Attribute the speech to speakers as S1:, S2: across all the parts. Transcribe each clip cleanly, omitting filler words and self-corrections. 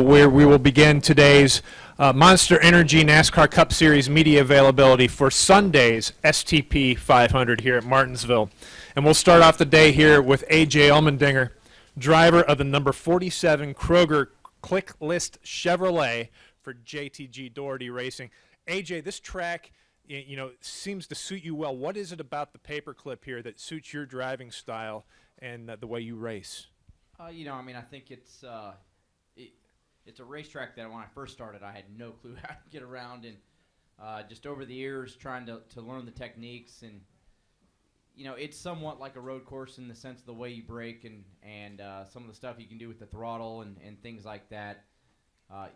S1: where we will begin today's Monster Energy NASCAR Cup Series media availability for Sunday's STP 500 here at Martinsville. And we'll start off the day here with A.J. Allmendinger, driver of the number 47 Kroger ClickList Chevrolet for JTG Doherty Racing. A.J., this track, you know, seems to suit you well. What is it about the paperclip here that suits your driving style and the way you race?
S2: You know, I mean, I think it's a racetrack that when I first started, I had no clue how to get around, and just over the years trying to learn the techniques, and you know, it's somewhat like a road course in the sense of the way you brake and some of the stuff you can do with the throttle and things like that.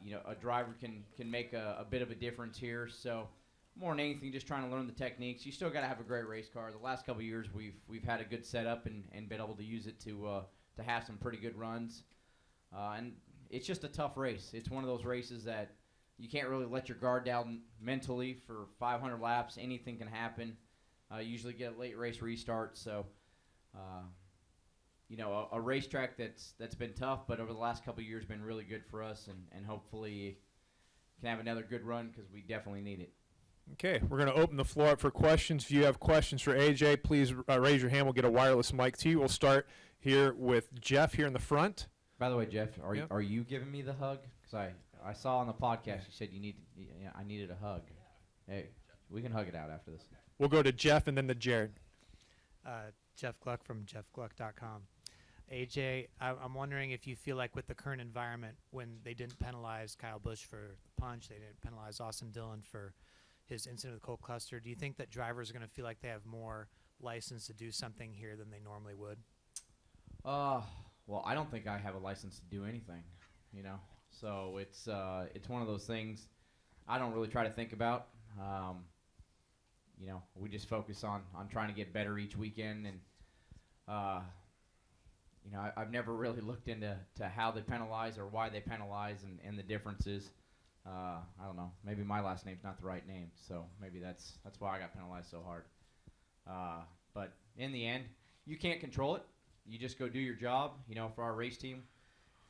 S2: You know, a driver can make a bit of a difference here. So more than anything, just trying to learn the techniques. You still got to have a great race car. The last couple of years, we've had a good setup and been able to use it to have some pretty good runs. And it's just a tough race. It's one of those races that you can't really let your guard down mentally for 500 laps. Anything can happen. Usually get a late race restart. So, you know, a racetrack that's been tough, but over the last couple of years been really good for us, and hopefully can have another good run because we definitely need it.
S1: Okay, we're going to open the floor up for questions. If you have questions for AJ, please raise your hand. We'll get a wireless mic to you. We'll start here with Jeff here in the front.
S2: By the way, Jeff,
S1: Yep.
S2: are you giving me the hug? Because I saw on the podcast you said I needed a hug. Hey, we can hug it out after this.
S1: We'll go to Jeff and then to Jared.
S3: Jeff Gluck from jeffgluck.com. AJ, I'm wondering if you feel like with the current environment, when they didn't penalize Kyle Busch for the punch, they didn't penalize Austin Dillon for his incident with Cole Custer, do you think that drivers are going to feel like they have more license to do something here than they normally would?
S2: Well, I don't think I have a license to do anything, you know. So it's one of those things I don't really try to think about. You know, we just focus on trying to get better each weekend, and you know, I've never really looked into how they penalize or why they penalize and the differences. I don't know. Maybe my last name's not the right name, so maybe that's why I got penalized so hard. But in the end, you can't control it. You just go do your job. You know, for our race team,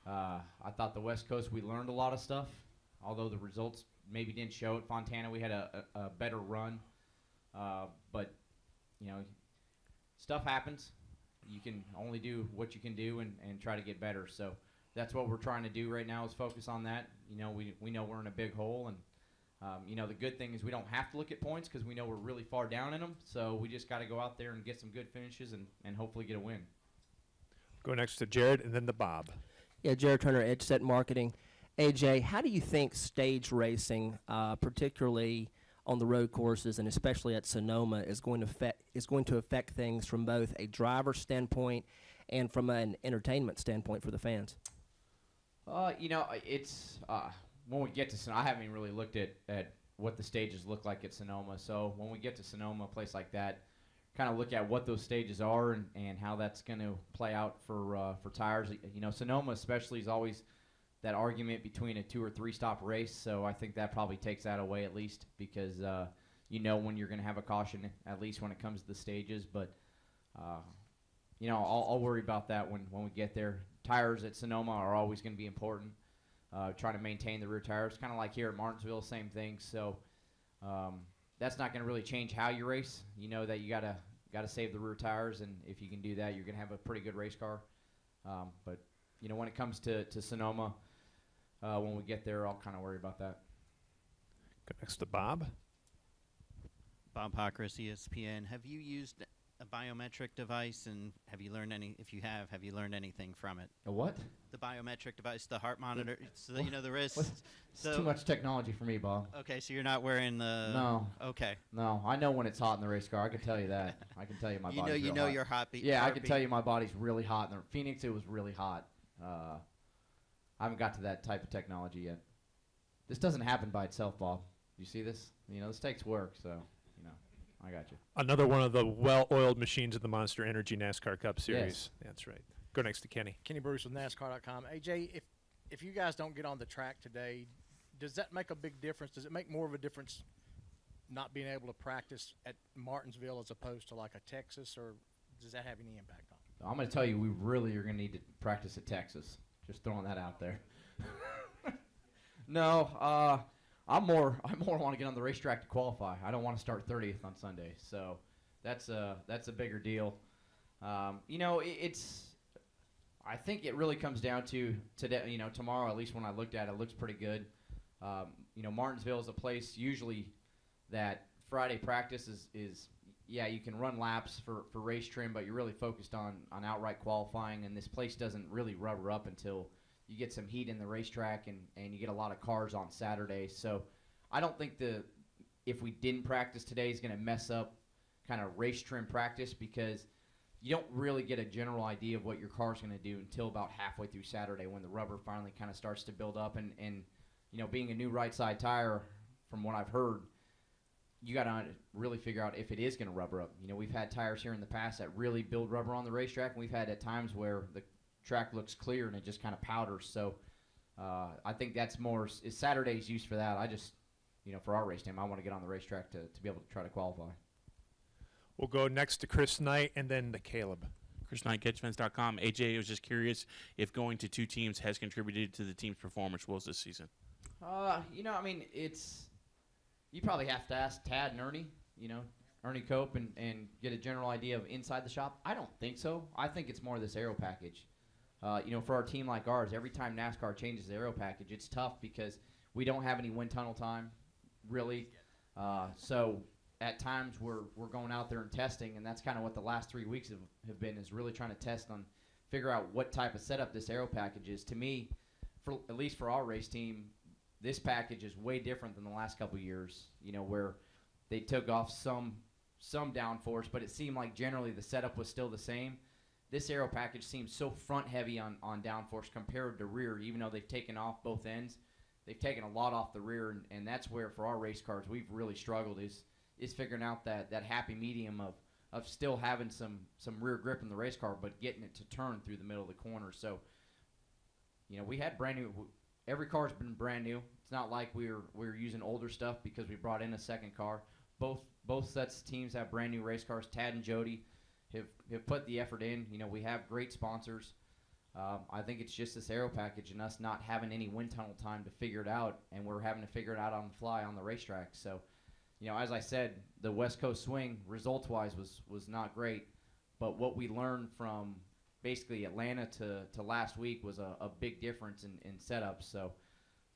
S2: I thought the West Coast, we learned a lot of stuff, although the results maybe didn't show it. Fontana, we had a better run. But, you know, stuff happens. You can only do what you can do and try to get better. So that's what we're trying to do right now is focus on that. You know, we know we're in a big hole. And, you know, the good thing is we don't have to look at points because we know we're really far down in them. So we just got to go out there and get some good finishes and hopefully get a win.
S1: Go next to Jared and then to Bob.
S4: Yeah, Jared Turner, Edge Set Marketing. AJ, how do you think stage racing, particularly on the road courses and especially at Sonoma, is going to affect things from both a driver standpoint and from an entertainment standpoint for the fans?
S2: You know, it's when we get to Sonoma, I haven't even really looked at what the stages look like at Sonoma. So when we get to Sonoma, a place like that, kind of look at what those stages are and how that's going to play out for tires. You know, Sonoma especially is always that argument between a 2 or 3 stop race. So I think that probably takes that away at least because you know when you're going to have a caution at least when it comes to the stages. But you know, I'll worry about that when we get there. Tires at Sonoma are always going to be important. Trying to maintain the rear tires, kind of like here at Martinsville, same thing. So that's not going to really change how you race. You know that you gotta save the rear tires, and if you can do that, you're going to have a pretty good race car. But you know, when it comes to Sonoma, when we get there, I'll kind of worry about that.
S1: Go next to Bob.
S5: Bob Hockris, ESPN. Have you used a biometric device, and have you learned you learned anything from it?
S2: A what?
S5: The biometric device, the heart monitor. So you know the wrist.
S2: It's too much technology for me, Bob.
S5: Okay, so you're not wearing the.
S2: No.
S5: Okay.
S2: No, I know when it's hot in the race car. I can tell you that. I can tell you my body's
S5: You
S2: real
S5: know
S2: hot.
S5: your heartbeat.
S2: Yeah, I can tell you my body's really hot. In the Phoenix, it was really hot. I haven't got to that type of technology yet. This doesn't happen by itself, Bob. You see this? You know, this takes work, so, you know, I got you.
S1: Another one of the well-oiled machines of the Monster Energy NASCAR Cup Series.
S2: Yes.
S1: That's right. Go next to Kenny.
S6: Kenny Bruce with NASCAR.com. AJ, if you guys don't get on the track today, does that make a big difference? Does it make more of a difference not being able to practice at Martinsville as opposed to like a Texas, or does that have any impact on it?
S2: I'm going to tell you, we really are going to need to practice at Texas. Just throwing that out there. No, I more want to get on the racetrack to qualify. I don't want to start 30th on Sunday, so that's a bigger deal. I think it really comes down to today. Tomorrow, at least when I looked at it, looks pretty good. Martinsville is a place usually that Friday practice is you can run laps for race trim, but you're really focused on outright qualifying, and this place doesn't really rubber up until you get some heat in the racetrack and you get a lot of cars on Saturday. So I don't think if we didn't practice today is going to mess up kind of race trim practice, because you don't really get a general idea of what your car's going to do until about halfway through Saturday when the rubber finally kind of starts to build up. And being a new right side tire, from what I've heard, you got to really figure out if it is going to rubber up. We've had tires here in the past that really build rubber on the racetrack, and we've had at times where the track looks clear and it just kind of powders. So I think that's is Saturday's used for that. I just, for our race team, I want to get on the racetrack to be able to try to qualify.
S1: We'll go next to Chris Knight and then to Caleb.
S7: Chris Knight, catchfence.com. AJ, I was just curious if going to two teams has contributed to the team's performance woes this season.
S2: You probably have to ask Tad and Ernie, Ernie Cope, and get a general idea of inside the shop. I don't think so. I think it's more this aero package. For our team like ours, every time NASCAR changes the aero package, it's tough because we don't have any wind tunnel time, really. So at times we're going out there and testing, and that's kind of what the last 3 weeks have been, is really trying to test on, figure out what type of setup this aero package is. To me, at least for our race team, this package is way different than the last couple of years, where they took off some downforce, but it seemed like generally the setup was still the same. This aero package seems so front heavy on downforce compared to rear, even though they've taken off both ends. They've taken a lot off the rear, and that's where for our race cars we've really struggled is figuring out that happy medium of still having some rear grip in the race car, but getting it to turn through the middle of the corner. So, we had brand new. Every car's been brand new. It's not like we're using older stuff because we brought in a second car. Both sets of teams have brand new race cars. Tad and Jody have put the effort in. We have great sponsors. I think it's just this aero package and us not having any wind tunnel time to figure it out, and we're having to figure it out on the fly on the racetrack. So, as I said, the West Coast swing results-wise was not great, but what we learned from basically Atlanta to last week was a big difference in setup. So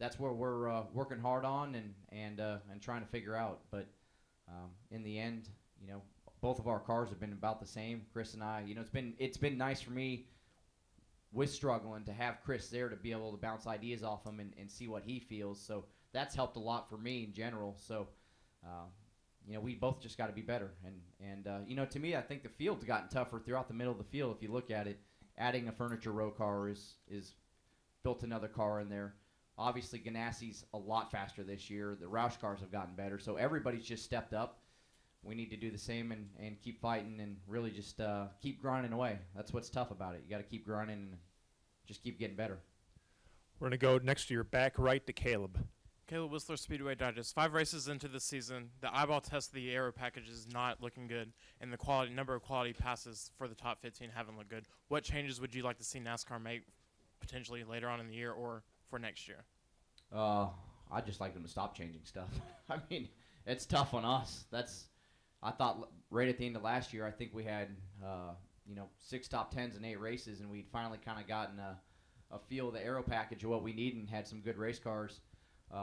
S2: that's where we're working hard on and trying to figure out. But in the end, both of our cars have been about the same. Chris and I, it's been nice for me with struggling to have Chris there to be able to bounce ideas off him and see what he feels. So that's helped a lot for me in general. So we both just got to be better. And to me, I think the field's gotten tougher throughout the middle of the field. If you look at it, adding a furniture row car is built another car in there. Obviously, Ganassi's a lot faster this year. The Roush cars have gotten better. So everybody's just stepped up. We need to do the same and keep fighting and really just keep grinding away. That's what's tough about it. You got to keep grinding and just keep getting better.
S1: We're going to go next to your back right to Caleb.
S8: Caleb Whistler, Speedway Digest. 5 races into the season, the eyeball test of the aero package is not looking good, and the number of quality passes for the top 15 haven't looked good. What changes would you like to see NASCAR make potentially later on in the year or for next year?
S2: I'd just like them to stop changing stuff. I mean, it's tough on us. I thought right at the end of last year, I think we had 6 top 10s in 8 races, and we'd finally kind of gotten a feel of the aero package of what we need and had some good race cars.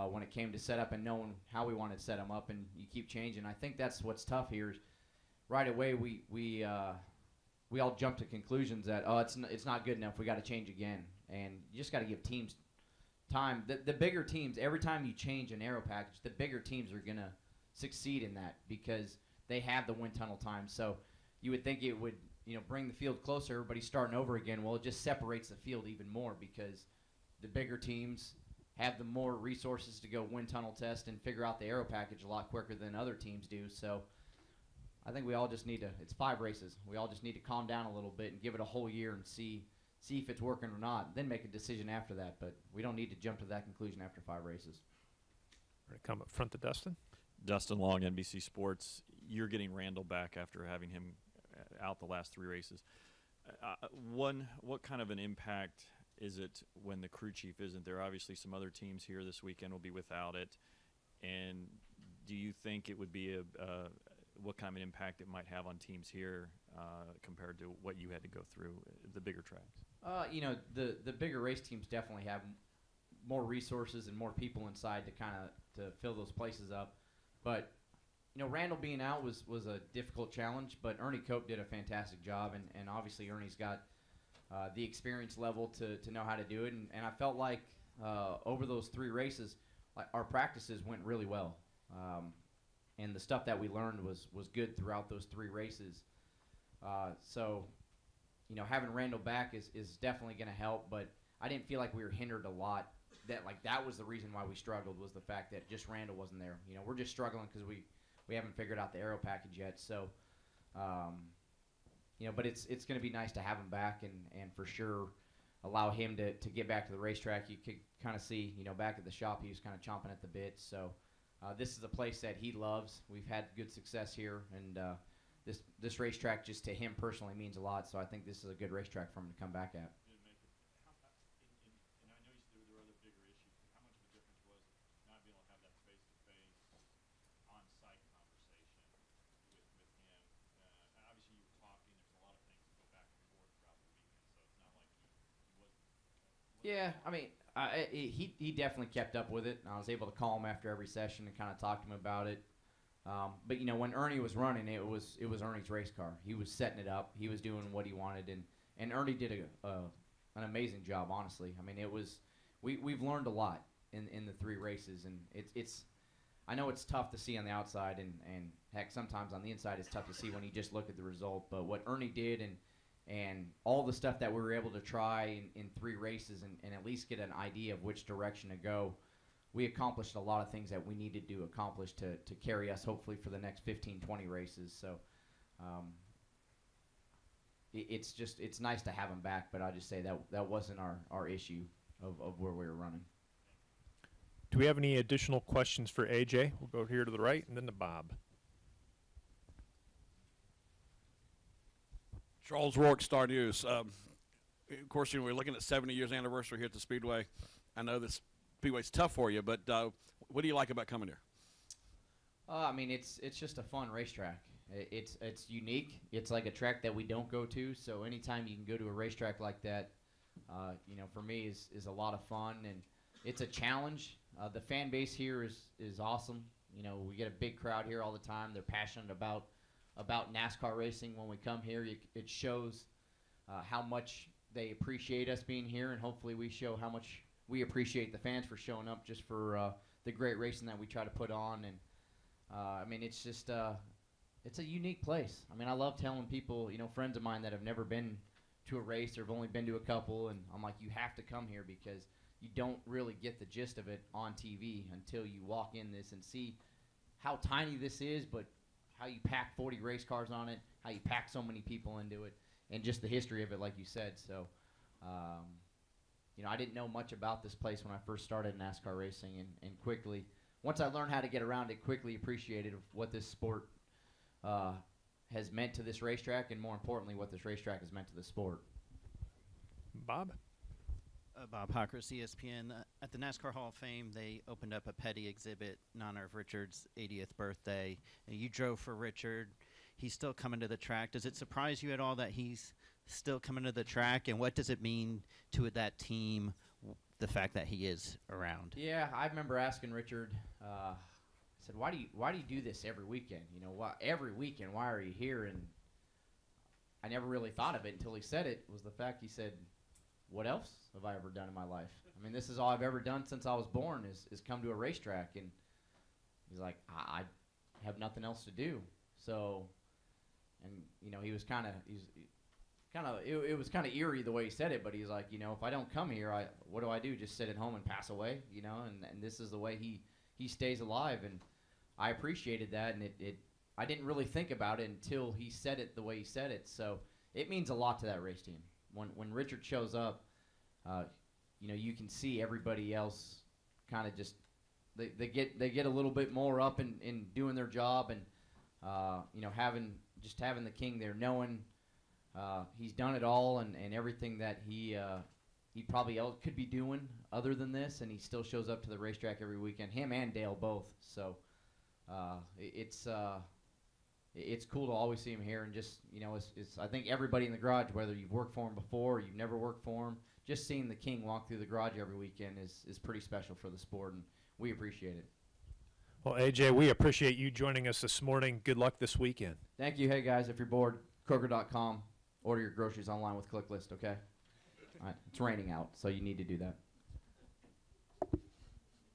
S2: When it came to setup and knowing how we wanted to set them up, and you keep changing. I think that's what's tough here. Is right away we all jump to conclusions that it's not good enough. We got to change again, and you just got to give teams time. The bigger teams, every time you change an aero package, the bigger teams are gonna succeed in that because they have the wind tunnel time. So you would think it would bring the field closer. Everybody's starting over again. Well, it just separates the field even more because the bigger teams have the more resources to go wind tunnel test and figure out the aero package a lot quicker than other teams do. So I think we all just need to, it's 5 races. We all just need to calm down a little bit and give it a whole year and see if it's working or not, then make a decision after that. But we don't need to jump to that conclusion after 5 races.
S1: We're going to come up front to Dustin.
S9: Dustin Long, NBC Sports. You're getting Randall back after having him out the last 3 races. What kind of an impact is it when the crew chief isn't there? Obviously, some other teams here this weekend will be without it. And do you think it would be what kind of an impact it might have on teams here compared to what you had to go through, the bigger tracks?
S2: The bigger race teams definitely have more resources and more people inside to fill those places up. But Randall being out was a difficult challenge, but Ernie Cope did a fantastic job, and obviously Ernie's got the experience level to know how to do it. And I felt like over those 3 races, our practices went really well. And the stuff that we learned was good throughout those 3 races. So having Randall back is definitely going to help, but I didn't feel like we were hindered a lot. That was the reason why we struggled, was the fact that just Randall wasn't there. We're just struggling because we haven't figured out the aero package yet. So, but it's going to be nice to have him back and for sure allow him to get back to the racetrack. You could kind of see, back at the shop, he was kind of chomping at the bit. So this is a place that he loves. We've had good success here, and this racetrack just to him personally means a lot. So I think this is a good racetrack for him to come back at. Yeah, I mean, he definitely kept up with it. I was able to call him after every session and kind of talk to him about it. But when Ernie was running, it was Ernie's race car. He was setting it up. He was doing what he wanted, and Ernie did an amazing job. Honestly, I mean, we've learned a lot in the 3 races, and it's I know it's tough to see on the outside, and heck, sometimes on the inside it's tough to see when you just look at the result. But what Ernie did and all the stuff that we were able to try in 3 races and at least get an idea of which direction to go, we accomplished a lot of things that we needed to accomplish to carry us hopefully for the next 15, 20 races. So it's nice to have him back, but I'll just say that wasn't our issue of where we were running.
S1: Do we have any additional questions for AJ? We'll go here to the right and then to Bob.
S10: Charles Rourke, Star News. Of course, we're looking at 70 years anniversary here at the Speedway. I know this Speedway's tough for you, but what do you like about coming here?
S2: I mean, it's just a fun racetrack. It's unique. It's like a track that we don't go to. So anytime you can go to a racetrack like that, for me is a lot of fun, and it's a challenge. The fan base here is awesome. We get a big crowd here all the time. They're passionate about NASCAR racing. When we come here, it shows how much they appreciate us being here, and hopefully we show how much we appreciate the fans for showing up just for the great racing that we try to put on. And I mean, it's just it's a unique place. I mean, I love telling people, friends of mine that have never been to a race or have only been to a couple, and I'm like, you have to come here because you don't really get the gist of it on TV until you walk in this and see how tiny this is, but how you pack 40 race cars on it, how you pack so many people into it, and just the history of it, like you said. So, I didn't know much about this place when I first started NASCAR racing, and quickly, once I learned how to get around it, quickly appreciated what this sport has meant to this racetrack, and more importantly, what this racetrack has meant to the sport.
S1: Bob?
S5: Bob Hockers, ESPN. At the NASCAR Hall of Fame, they opened up a petty exhibit in honor of Richard's 80th birthday. And you drove for Richard. He's still coming to the track. Does it surprise you at all that he's still coming to the track? And what does it mean to that team, the fact that he is around?
S2: Yeah, I remember asking Richard, I said, why do you do this every weekend? Every weekend, why are you here? And I never really thought of it until he said it, was the fact he said, what else have I ever done in my life? I mean, this is all I've ever done since I was born is come to a racetrack. And he's like, I have nothing else to do. So, and, he was it was kind of eerie the way he said it, but he's like, if I don't come here, what do I do? Just sit at home and pass away, and this is the way he stays alive. And I appreciated that, and I didn't really think about it until he said it the way he said it. So it means a lot to that race team. When Richard shows up, you can see everybody else kind of just they get a little bit more up in doing their job, and having the king there, knowing he's done it all, and everything that he he probably could be doing other than this, and he still shows up to the racetrack every weekend. Him and Dale both. So it's cool to always see him here, and just it's I think everybody in the garage, whether you've worked for him before or you've never worked for him, just seeing the King walk through the garage every weekend is pretty special for the sport, and we appreciate it.
S1: Well, AJ, we appreciate you joining us this morning. Good luck this weekend.
S2: Thank you. Hey guys, if you're bored, Kroger.com. Order your groceries online with ClickList. Okay. All right. It's raining out, so you need to do that.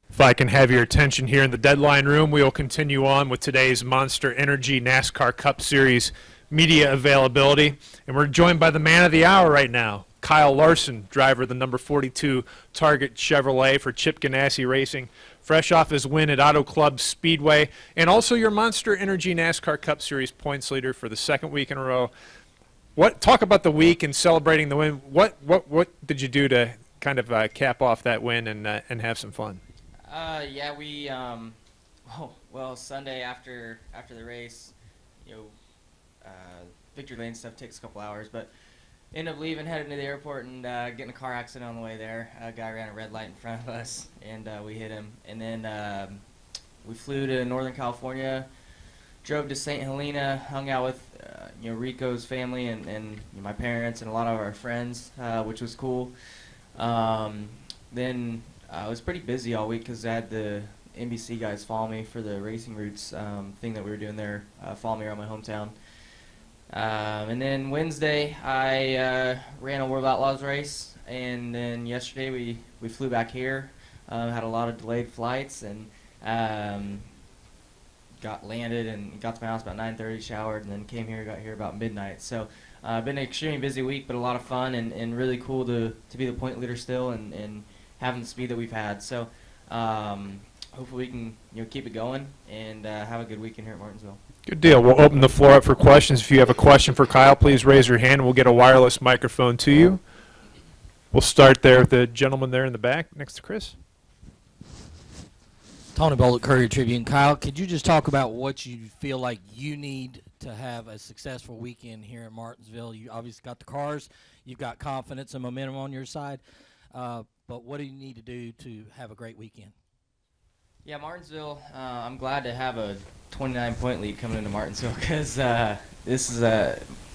S1: If I can have your attention here in the deadline room, we will continue on with today's Monster Energy NASCAR Cup Series media availability. And we're joined by the man of the hour right now, Kyle Larson, driver of the number 42 Target Chevrolet for Chip Ganassi Racing, fresh off his win at Auto Club Speedway, and also your Monster Energy NASCAR Cup Series points leader for the second week in a row. Talk about the week and celebrating the win. What did you do to kind of cap off that win and have some fun?
S11: Yeah, we Sunday after the race, victory lane stuff takes a couple hours, but ended up leaving, heading to the airport, and getting a car accident on the way there. A guy ran a red light in front of us, and we hit him. And then we flew to Northern California, drove to St. Helena, hung out with Rico's family and my parents and a lot of our friends, which was cool. Then I was pretty busy all week because I had the NBC guys follow me for the Racing Roots thing that we were doing there, follow me around my hometown. And then Wednesday I ran a World Outlaws race, and then yesterday we flew back here, had a lot of delayed flights, and got landed and got to my house about 9:30, showered, and then came here, got here about midnight. So been an extremely busy week, but a lot of fun and really cool to be the point leader still and having the speed that we've had. So hopefully we can keep it going and have a good weekend here at Martinsville.
S1: Good deal. We'll open the floor up for questions. If you have a question for Kyle, please raise your hand, and we'll get a wireless microphone to you. We'll start there with the gentleman there in the back next to Chris.
S12: Tony Bullock, Courier Tribune. Kyle, could you just talk about what you feel like you need to have a successful weekend here at Martinsville? You obviously got the cars, you've got confidence and momentum on your side, but what do you need to do to have a great weekend?
S11: Yeah, Martinsville, I'm glad to have a 29-point lead coming into Martinsville because this is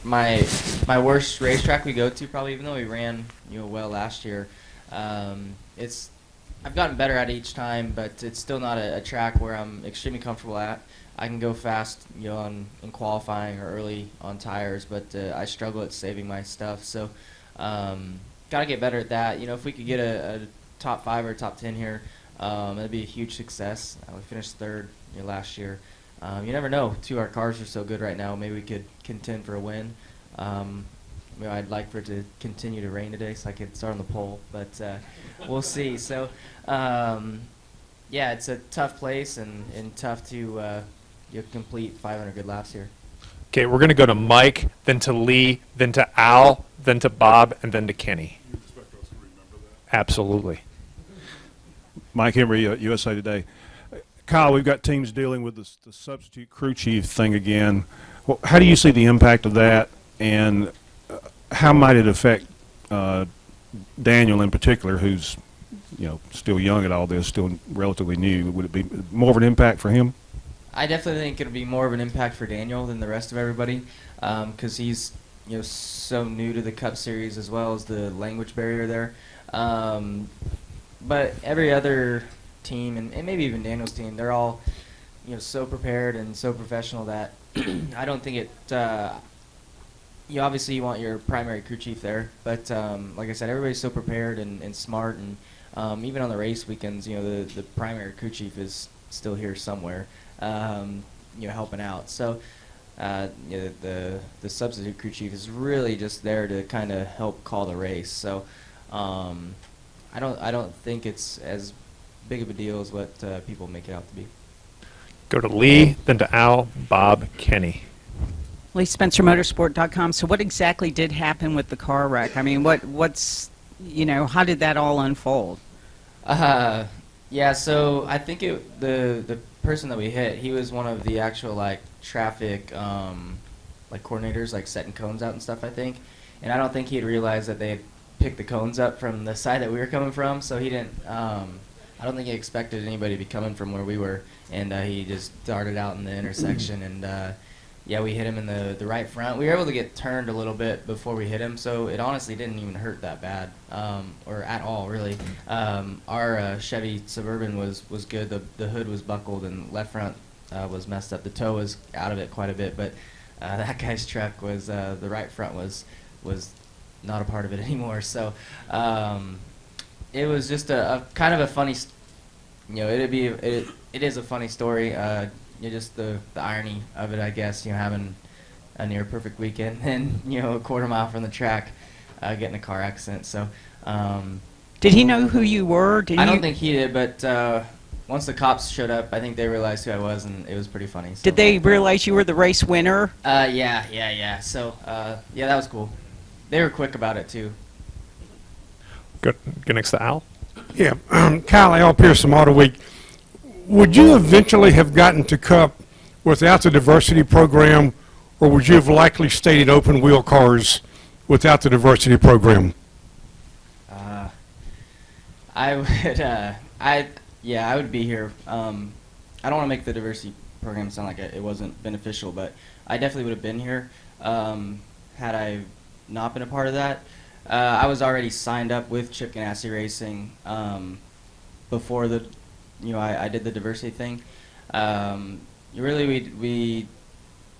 S11: my worst racetrack we go to probably, even though we ran well last year. I've gotten better at it each time, but it's still not a track where I'm extremely comfortable at. I can go fast in qualifying or early on tires, but I struggle at saving my stuff. So got to get better at that. If we could get a top 5 or top 10 here, that'd be a huge success. We finished third last year. You never know. Our cars are so good right now. Maybe we could contend for a win. I'd like for it to continue to rain today so I could start on the pole, but we'll see. So, yeah, it's a tough place and tough to complete 500 good laps here.
S1: Okay, we're going to go to Mike, then to Lee, then to Al, then to Bob, and then to Kenny.
S13: You expect us to remember that?
S1: Absolutely.
S13: Mike Henry, USA Today. Kyle, we've got teams dealing with the substitute crew chief thing again. Well, how do you see the impact of that, and how might it affect Daniel in particular, who's still young at all this, still relatively new? Would it be more of an impact for him?
S11: I definitely think it'll be more of an impact for Daniel than the rest of everybody, because he's so new to the Cup Series as well as the language barrier there. But every other team, and maybe even Daniel's team, they're all so prepared and so professional that I don't think it. Obviously you want your primary crew chief there, but like I said, everybody's so prepared and smart, and even on the race weekends, the primary crew chief is still here somewhere, helping out. So the substitute crew chief is really just there to kind of help call the race. So I don't think it's as big of a deal as what people make it out to be.
S1: Go to Lee, then to Al, Bob, Kenny.
S14: Lee Spencer, Motorsport.com. So what exactly did happen with the car wreck? I mean, what's how did that all unfold?
S11: Yeah, so I think the person that we hit, he was one of the actual traffic coordinators, setting cones out and stuff, I think. And I don't think he had realized that they had pick the cones up from the side that we were coming from, so he didn't. I don't think he expected anybody to be coming from where we were, and he just darted out in the intersection, and yeah, we hit him in the right front. We were able to get turned a little bit before we hit him, so it honestly didn't even hurt that bad, or at all, really. Our Chevy Suburban was good. The hood was buckled, and left front was messed up. The toe was out of it quite a bit, but that guy's truck was, the right front was not a part of it anymore. So it was just a kind of a funny, it is a funny story. Just the irony of it, I guess, having a near perfect weekend and, a quarter mile from the track, getting a car accident. So,
S14: did he know who you were?
S11: I don't think he did, but once the cops showed up, I think they realized who I was, and it was pretty funny. So.
S14: Did they realize you were the race winner?
S11: Yeah. So, yeah, that was cool. They were quick about it, too.
S1: Go next to Al.
S15: Yeah, Kyle, Al Pearson, Auto Week. Would you eventually have gotten to Cup without the diversity program, or would you have likely stayed at open wheel cars without the diversity program?
S11: I would, I would be here. I don't want to make the diversity program sound like it wasn't beneficial, but I definitely would have been here had I not been a part of that. I was already signed up with Chip Ganassi Racing before the, I did the diversity thing. Really, we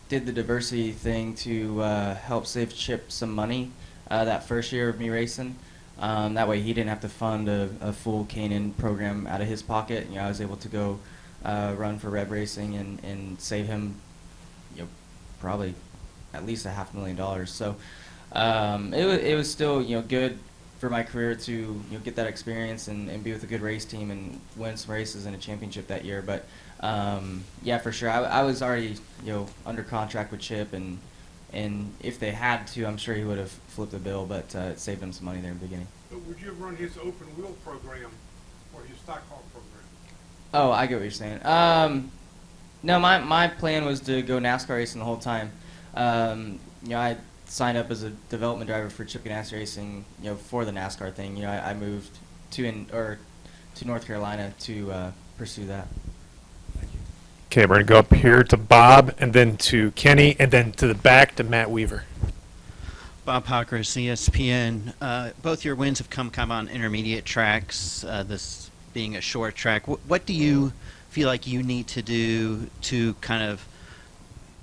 S11: did the diversity thing to help save Chip some money that first year of me racing. That way he didn't have to fund a full K&N program out of his pocket. I was able to go run for Rev Racing and save him, probably at least $500,000. So it was still good for my career to get that experience and be with a good race team and win some races in a championship that year. But yeah, for sure, I was already under contract with Chip, and if they had to, I'm sure he would have flipped the bill, but it saved him some money there in the beginning.
S15: But would you have run his open wheel program or his stock car program?
S11: Oh, I get what you're saying. No, my plan was to go NASCAR racing the whole time. I signed up as a development driver for Chip Ganassi Racing, for the NASCAR thing. I moved to North Carolina to pursue that.
S1: Okay, we're going to go up here to Bob, and then to Kenny, and then to the back to Matt Weaver.
S5: Bob Hocker, ESPN. Both your wins have come kind of on intermediate tracks, this being a short track. What do you feel like you need to do to kind of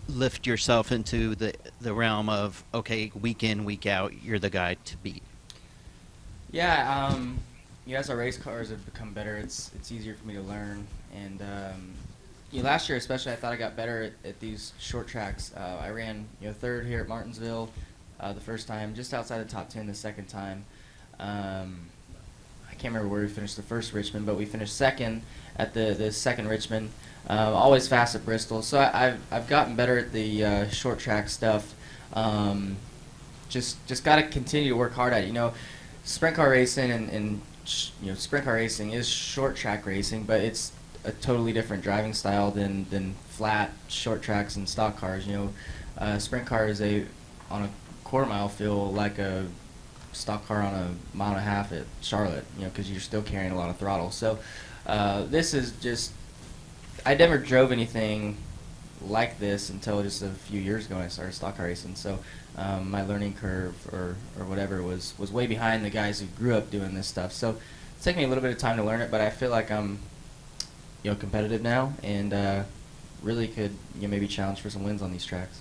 S5: lift yourself into the realm of, okay, week in, week out, you're the guy to beat?
S11: Yeah, as our race cars have become better, it's easier for me to learn. And last year especially, I thought I got better at these short tracks. I ran third here at Martinsville the first time, just outside the top 10 the second time. I can't remember where we finished the first Richmond, but we finished second at the second Richmond. Always fast at Bristol, so I've gotten better at the short track stuff. Just got to continue to work hard at it. Sprint car racing and sprint car racing is short track racing, but it's a totally different driving style than flat short tracks and stock cars. Sprint cars on a quarter mile feel like a stock car on a mile and a half at Charlotte, because you're still carrying a lot of throttle. So this is just, I never drove anything like this until just a few years ago when I started stock car racing. So my learning curve or whatever was way behind the guys who grew up doing this stuff. So it's taken me a little bit of time to learn it, but I feel like I'm competitive now and really could maybe challenge for some wins on these tracks.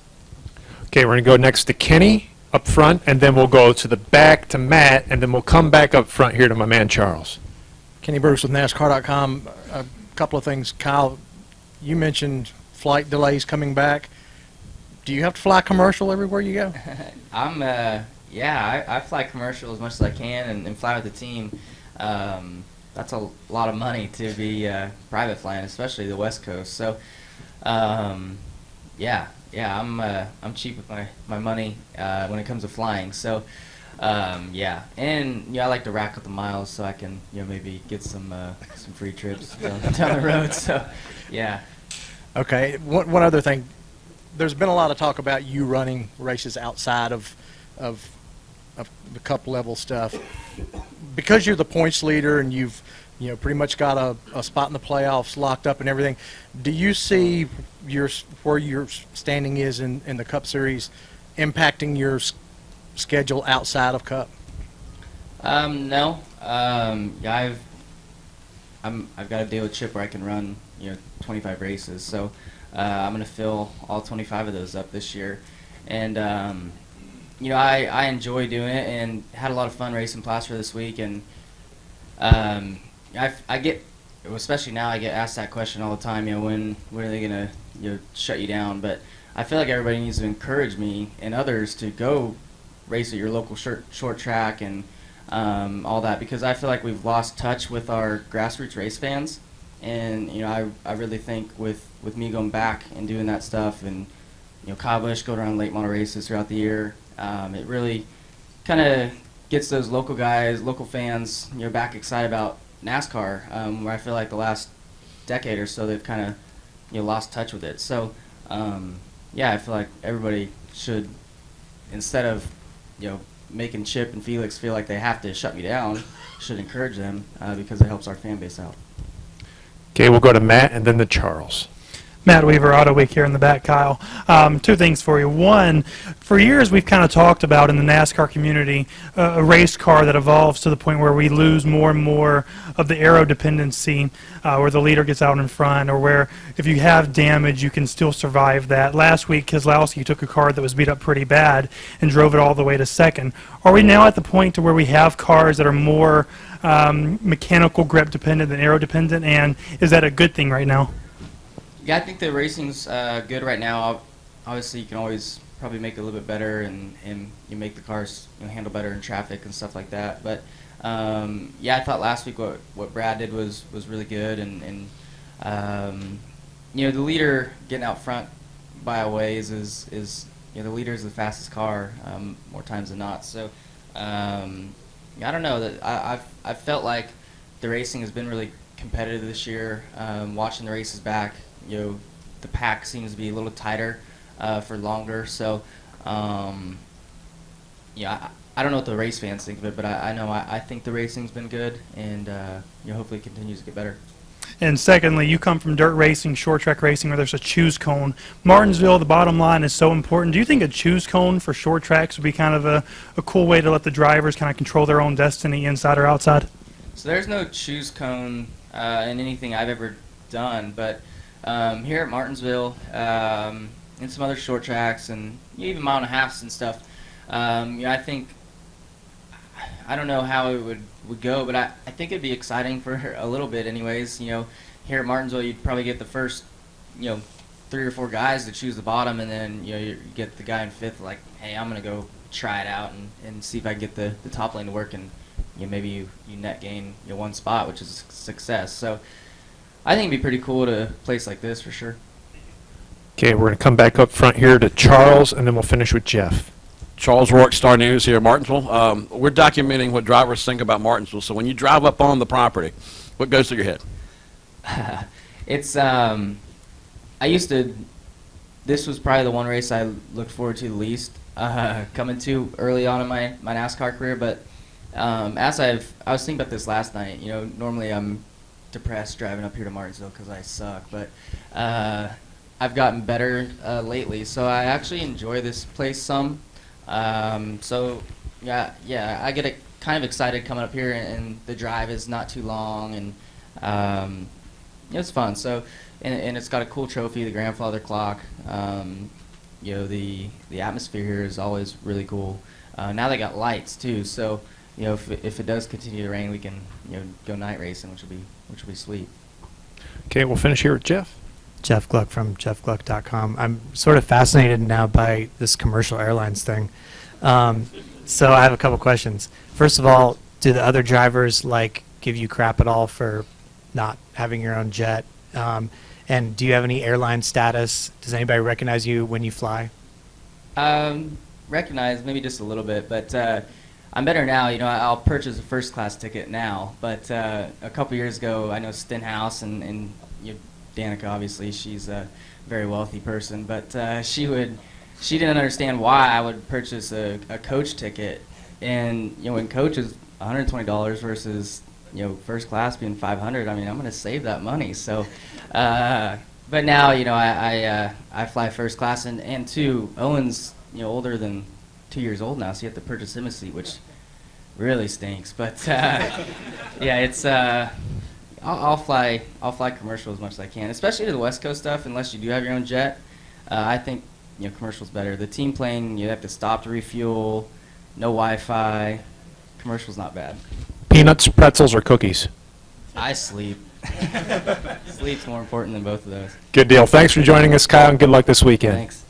S1: Okay, we're going to go next to Kenny up front, and then we'll go to the back to Matt, and then we'll come back up front here to my man Charles.
S6: Kenny Bruce with NASCAR.com. A couple of things. Kyle, you mentioned flight delays coming back. Do you have to fly commercial everywhere you go?
S11: I fly commercial as much as I can and fly with the team. That's a lot of money to be private flying, especially the West Coast. So, I'm cheap with my money when it comes to flying. So, and I like to rack up the miles so I can maybe get some free trips down the road. So, yeah.
S6: Okay. One other thing. There's been a lot of talk about you running races outside of of the cup level stuff. Because you're the points leader and you've pretty much got a spot in the playoffs locked up and everything, do you see where your standing is in the Cup Series impacting your schedule outside of Cup?
S11: No. Yeah, I've got a deal with Chip where I can run 25 races, so I'm gonna fill all 25 of those up this year, and I enjoy doing it and had a lot of fun racing Placer this week, and I get, especially now, I get asked that question all the time. When are they gonna shut you down? But I feel like everybody needs to encourage me and others to go race at your local short track and all that, because I feel like we've lost touch with our grassroots race fans, and I really think with me going back and doing that stuff, and Kyle Busch going around late model races throughout the year, it really kind of gets those local guys, local fans, back excited about NASCAR, where I feel like the last decade or so they've kind of lost touch with it. So yeah, I feel like everybody should, instead of making Chip and Felix feel like they have to shut me down, should encourage them, because it helps our fan base out.
S1: Okay, we'll go to Matt and then to Charles.
S16: Matt Weaver, Auto Week here in the back, Kyle. Two things for you. One, for years we've kind of talked about in the NASCAR community a race car that evolves to the point where we lose more and more of the aero dependency, where the leader gets out in front, or where if you have damage you can still survive that. Last week Keselowski took a car that was beat up pretty bad and drove it all the way to second. Are we now at the point to where we have cars that are more mechanical grip dependent than aero dependent, and is that a good thing right now?
S11: Yeah, I think the racing's good right now. Obviously, you can always probably make it a little bit better, and you make the cars handle better in traffic and stuff like that. But yeah, I thought last week what Brad did was really good, and the leader getting out front by a ways is the leader is the fastest car more times than not. So I don't know, that I felt like the racing has been really competitive this year. Watching the races back, the pack seems to be a little tighter for longer. So yeah, I don't know what the race fans think of it, but I know I think the racing's been good, and hopefully it continues to get better.
S16: And secondly, you come from dirt racing, short track racing, where there's a choose cone. Martinsville, the bottom line is so important. Do you think a choose cone for short tracks would be kind of a cool way to let the drivers kind of control their own destiny inside or outside?
S11: So there's no choose cone in anything I've ever done, but here at Martinsville, and some other short tracks, and even mile and a halves and stuff, I think, I don't know how it would go, but I think it'd be exciting for a little bit anyways. Here at Martinsville, you'd probably get the first 3 or 4 guys to choose the bottom, and then you get the guy in fifth like, hey, I'm gonna go try it out and see if I can get the top lane to work, and maybe you net gain one spot, which is success. So I think it'd be pretty cool to place like this for sure.
S1: Okay, we're going to come back up front here to Charles, and then we'll finish with Jeff.
S10: Charles Rourke, Star News here at Martinsville. We're documenting what drivers think about Martinsville. So when you drive up on the property, what goes through your head?
S11: It's this was probably the one race I looked forward to the least coming to early on in my NASCAR career. But as I was thinking about this last night, normally I'm depressed driving up here to Martinsville because I suck, but I've gotten better lately, so I actually enjoy this place some. So yeah, I get kind of excited coming up here, and the drive is not too long, and it's fun. So and it's got a cool trophy, the grandfather clock. The atmosphere here is always really cool. Now they got lights too, so if it does continue to rain, we can go night racing, which will be sweet.
S1: Okay, we'll finish here with Jeff.
S3: Jeff Gluck from jeffgluck.com. I'm sort of fascinated now by this commercial airlines thing. So I have a couple questions. First of all, do the other drivers give you crap at all for not having your own jet? And do you have any airline status? Does anybody recognize you when you fly?
S11: Recognize maybe just a little bit, but I'm better now. I'll purchase a first class ticket now, but a couple years ago, I know Stenhouse and Danica, obviously, she's a very wealthy person, but she didn't understand why I would purchase a coach ticket And when coach is $120 versus first class being $500, I mean, I'm going to save that money. So, but now I fly first class, and two, Owen's older than 2 years old now, so you have to purchase him a seat, which really stinks. But yeah, it's I'll fly commercial as much as I can, especially to the West Coast stuff. Unless you do have your own jet, I think commercial's better. The team plane, you have to stop to refuel, no Wi-Fi. Commercial's not bad.
S1: Peanuts, pretzels, or cookies?
S11: I sleep. Sleep's more important than both of those.
S1: Good deal. Thanks for joining us, Kyle, and good luck this weekend.
S11: Thanks.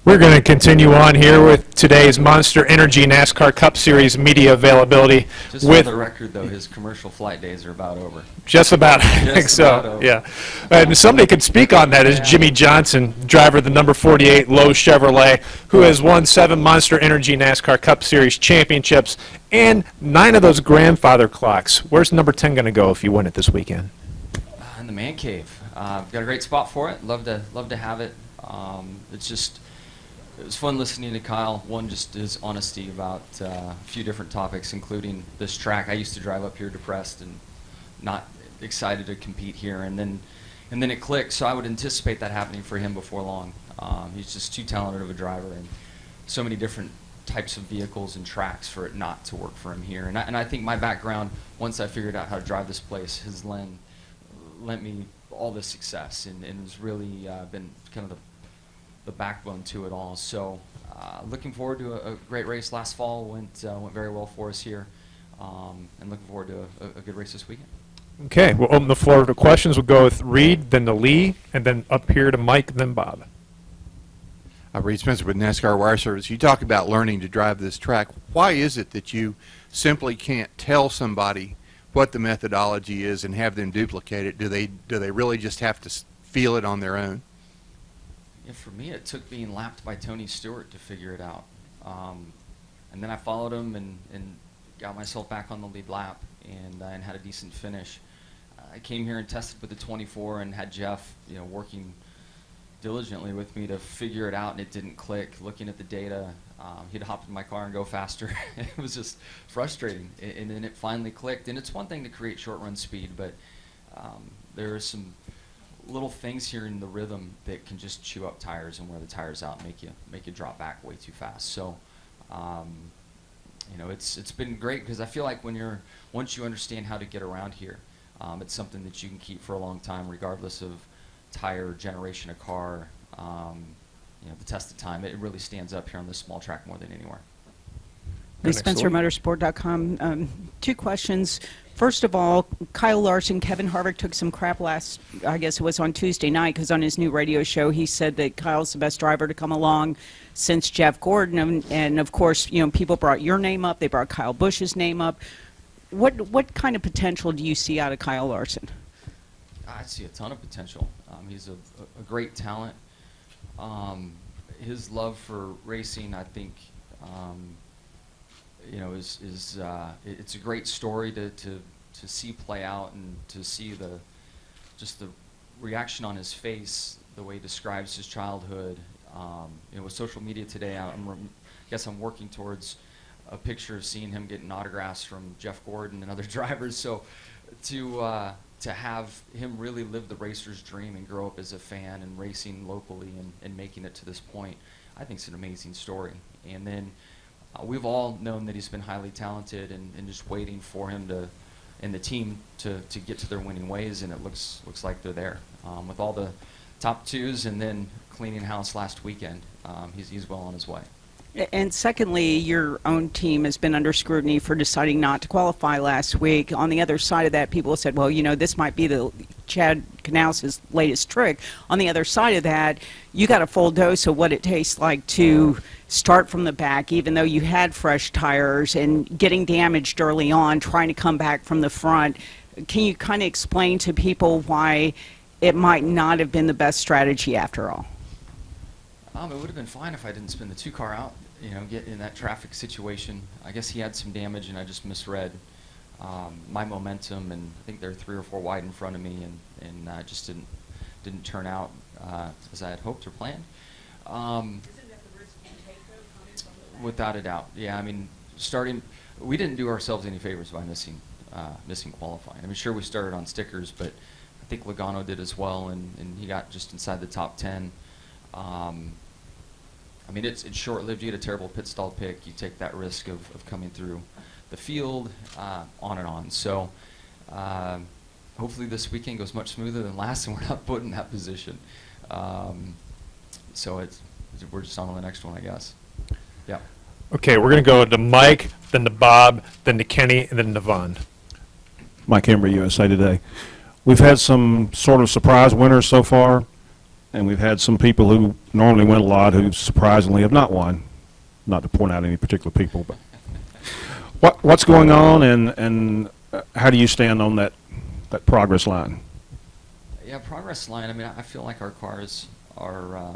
S1: We're going to continue on here with today's Monster Energy NASCAR Cup Series media availability.
S17: Just for the record, though, his commercial flight days are about over.
S1: Just about, I think so, yeah. And somebody could speak on that is Jimmie Johnson, driver of the number 48 Lowe Chevrolet, who has won 7 Monster Energy NASCAR Cup Series championships and 9 of those grandfather clocks. Where's number 10 going to go if you win it this weekend?
S17: In the man cave. Got a great spot for it. Love to have it. It was fun listening to Kyle. One, just his honesty about a few different topics, including this track. I used to drive up here depressed and not excited to compete here, and then it clicked. So I would anticipate that happening for him before long. He's just too talented of a driver, and so many different types of vehicles and tracks for it not to work for him here. And I think my background, once I figured out how to drive this place, has lent me all this success, and has really been kind of the backbone to it all. So looking forward to a great race. Last fall went very well for us here, and looking forward to a good race this weekend.
S1: Okay, we'll open the floor to questions. We'll go with Reed, then to Lee, and then up here to Mike, then Bob.
S18: Reed Spencer with NASCAR Wire Service. You talk about learning to drive this track. Why is it that you simply can't tell somebody what the methodology is and have them duplicate it? Do they really just have to feel it on their own?
S17: Yeah, for me, it took being lapped by Tony Stewart to figure it out. And then I followed him and got myself back on the lead lap and had a decent finish. I came here and tested with the 24 and had Jeff, working diligently with me to figure it out, and it didn't click. Looking at the data, he'd hop in my car and go faster. It was just frustrating, and then it finally clicked. And it's one thing to create short-run speed, but there are some little things here in the rhythm that can just chew up tires and wear the tires out and make you drop back way too fast. So, it's been great because I feel like once you understand how to get around here, it's something that you can keep for a long time, regardless of tire generation of car. The test of time, it really stands up here on this small track more than anywhere.
S14: Lee Spencer, Motorsport.com. 2 questions. First of all, Kyle Larson, Kevin Harvick took some crap I guess it was on Tuesday night, because on his new radio show he said that Kyle's the best driver to come along since Jeff Gordon. And of course, people brought your name up. They brought Kyle Busch's name up. What kind of potential do you see out of Kyle Larson?
S17: I see a ton of potential. He's a great talent. His love for racing, I think, it's a great story to see play out, and to see the reaction on his face, the way he describes his childhood. With social media today, I guess I'm working towards a picture of seeing him getting autographs from Jeff Gordon and other drivers. So to have him really live the racer's dream and grow up as a fan and racing locally and making it to this point, I think it's an amazing story. And then we've all known that he's been highly talented, and just waiting for him and the team to get to their winning ways, and it looks like they're there. With all the top 2s and then cleaning house last weekend, he's well on his way.
S14: And secondly, your own team has been under scrutiny for deciding not to qualify last week. On the other side of that, people have said, well, this might be the Chad Knaus's latest trick. On the other side of that, you got a full dose of what it tastes like to start from the back, even though you had fresh tires, and getting damaged early on, trying to come back from the front. Can you kind of explain to people why it might not have been the best strategy after all?
S17: It would have been fine if I didn't spin the 2-car out, get in that traffic situation. I guess he had some damage, and I just misread my momentum, and I think they're 3 or 4 wide in front of me, and just didn't turn out as I had hoped or planned. Without a doubt, yeah. I mean, we didn't do ourselves any favors by missing qualifying. I mean, sure, we started on stickers, but I think Logano did as well, and he got just inside the top 10. I mean, it's short-lived. You get a terrible pit stall pick. You take that risk of coming through the field, on and on. So hopefully this weekend goes much smoother than last, and we're not put in that position. So we're just on to the next one, I guess. Yeah.
S1: Okay, we're going to go to Mike, then to Bob, then to Kenny, and then to Vaughn.
S13: Mike Embry, USA Today. We've had some sort of surprise winners so far, and we've had some people who normally win a lot who surprisingly have not won. Not to point out any particular people, but what's going on, and how do you stand on that progress line?
S17: Yeah, progress line. I mean, I feel like our cars are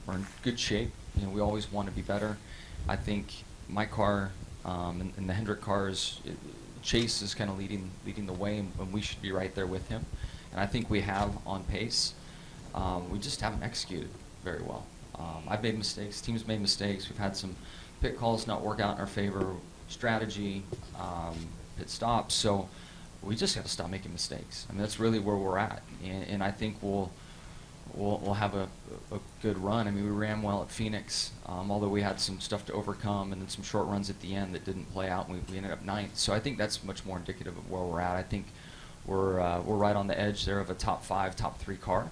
S17: in good shape. You know, we always want to be better. I think my car and the Hendrick cars, Chase is kind of leading the way, and we should be right there with him. And I think we have on pace. We just haven't executed very well. I've made mistakes. Teams made mistakes. We've had some pit calls not work out in our favor, strategy, pit stops. So we just got to stop making mistakes. I mean, that's really where we're at. And I think we'll have a good run. I mean, we ran well at Phoenix, although we had some stuff to overcome and then some short runs at the end that didn't play out, and we ended up 9th. So I think that's much more indicative of where we're at. I think we're right on the edge there of a top 5, top 3 car.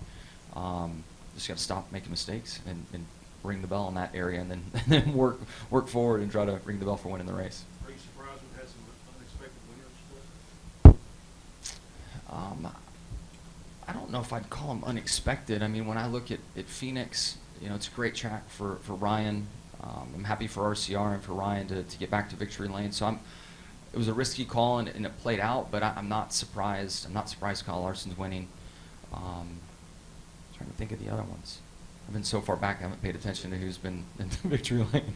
S17: Just got to stop making mistakes and ring the bell in that area, and then work forward and try to ring the bell for winning the race.
S13: Are you surprised we've had some unexpected winners?
S17: I don't know if I'd call them unexpected. I mean, when I look at Phoenix, you know, it's a great track for Ryan. I'm happy for RCR and for Ryan to get back to victory lane. So it was a risky call, and it played out, but I'm not surprised. I'm not surprised Kyle Larson's winning. Trying to think of the other ones. I've been so far back, I haven't paid attention to who's been in the victory lane.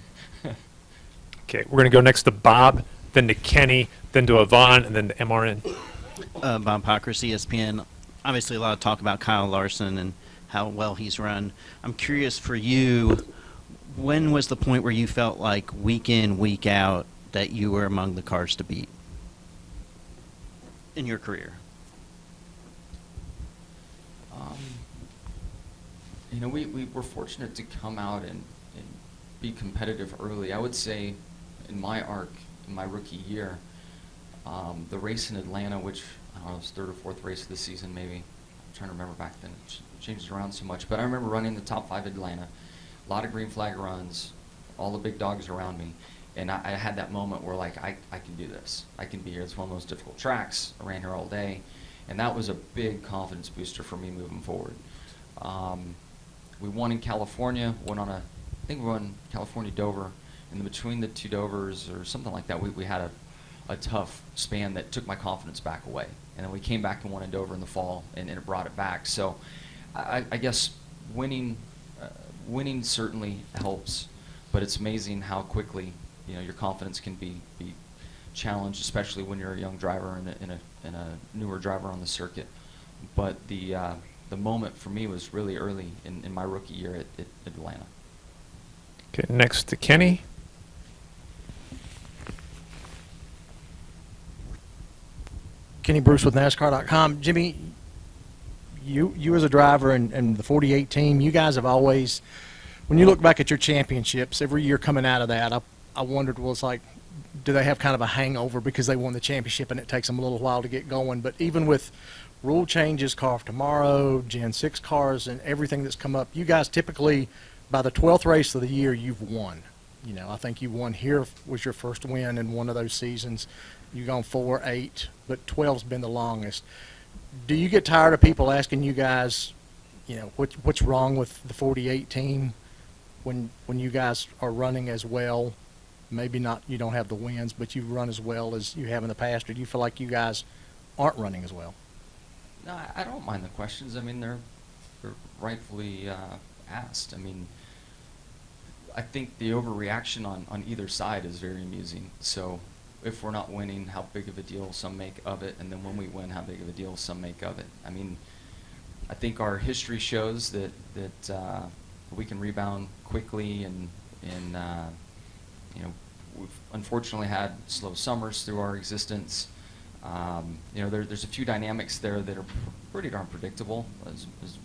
S1: Okay, we're going to go next to Bob, then to Kenny, then to Yvonne, and then to MRN.
S5: Bob Pocker, ESPN. Obviously, a lot of talk about Kyle Larson and how well he's run. I'm curious for you, when was the point where you felt like week in, week out, that you were among the cars to beat in your career?
S17: You know, we were fortunate to come out and be competitive early. I would say in my arc, in my rookie year, the race in Atlanta, which I don't know, it was 3rd or 4th race of the season maybe. I'm trying to remember back then. It changed around so much. But I remember running the top 5 Atlanta, a lot of green flag runs, all the big dogs around me. And I had that moment where, like, I can do this. I can be here. It's one of the most difficult tracks. I ran here all day. And that was a big confidence booster for me moving forward. We won in California, I think we won California Dover. And between the 2 Dovers or something like that, we had a tough span that took my confidence back away. And then we came back and won in Dover in the fall, and it brought it back. So I guess winning certainly helps, but it's amazing how quickly, you know, your confidence can be challenged, especially when you're a young driver and a newer driver on the circuit. But the moment for me was really early in my rookie year at Atlanta.
S1: Okay, next to Kenny.
S6: Kenny Bruce with NASCAR.com. Jimmie, you as a driver and the 48 team, you guys have always, when you look back at your championships, every year coming out of that, I wondered, well, it's like, do they have kind of a hangover because they won the championship and it takes them a little while to get going? But even with rule changes, car of tomorrow, Gen 6 cars, and everything that's come up, you guys typically, by the 12th race of the year, you've won. You know, I think you won here was your first win in one of those seasons. You've gone 4, 8, but 12's been the longest. Do you get tired of people asking you guys, you know, what's wrong with the 48 team when you guys are running as well? Maybe not, you don't have the wins, but you run as well as you have in the past. Or do you feel like you guys aren't running as well?
S17: No, I don't mind the questions. I mean, they're rightfully asked. I mean, I think the overreaction on either side is very amusing. So if we're not winning, how big of a deal some make of it, and then when we win, how big of a deal some make of it. I mean, I think our history shows that we can rebound quickly and You know, we've unfortunately had slow summers through our existence. You know, there's a few dynamics there that are pretty darn predictable,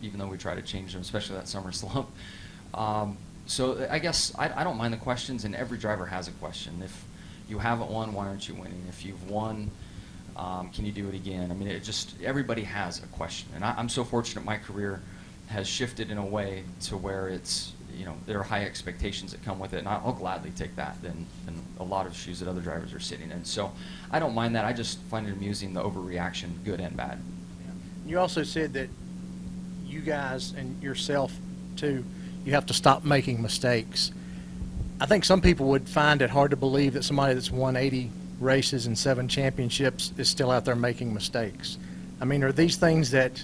S17: even though we try to change them, especially that summer slump. So I guess I don't mind the questions, and every driver has a question. If you haven't won, why aren't you winning? If you've won, can you do it again? I mean, everybody has a question. And I'm so fortunate my career has shifted in a way to where it's, you know, there are high expectations that come with it, and I'll gladly take that than a lot of shoes that other drivers are sitting in. So I don't mind that. I just find it amusing, the overreaction, good and bad.
S6: You also said that you guys and yourself too, you have to stop making mistakes. I think some people would find it hard to believe that somebody that's won 80 races and 7 championships is still out there making mistakes. I mean, are these things that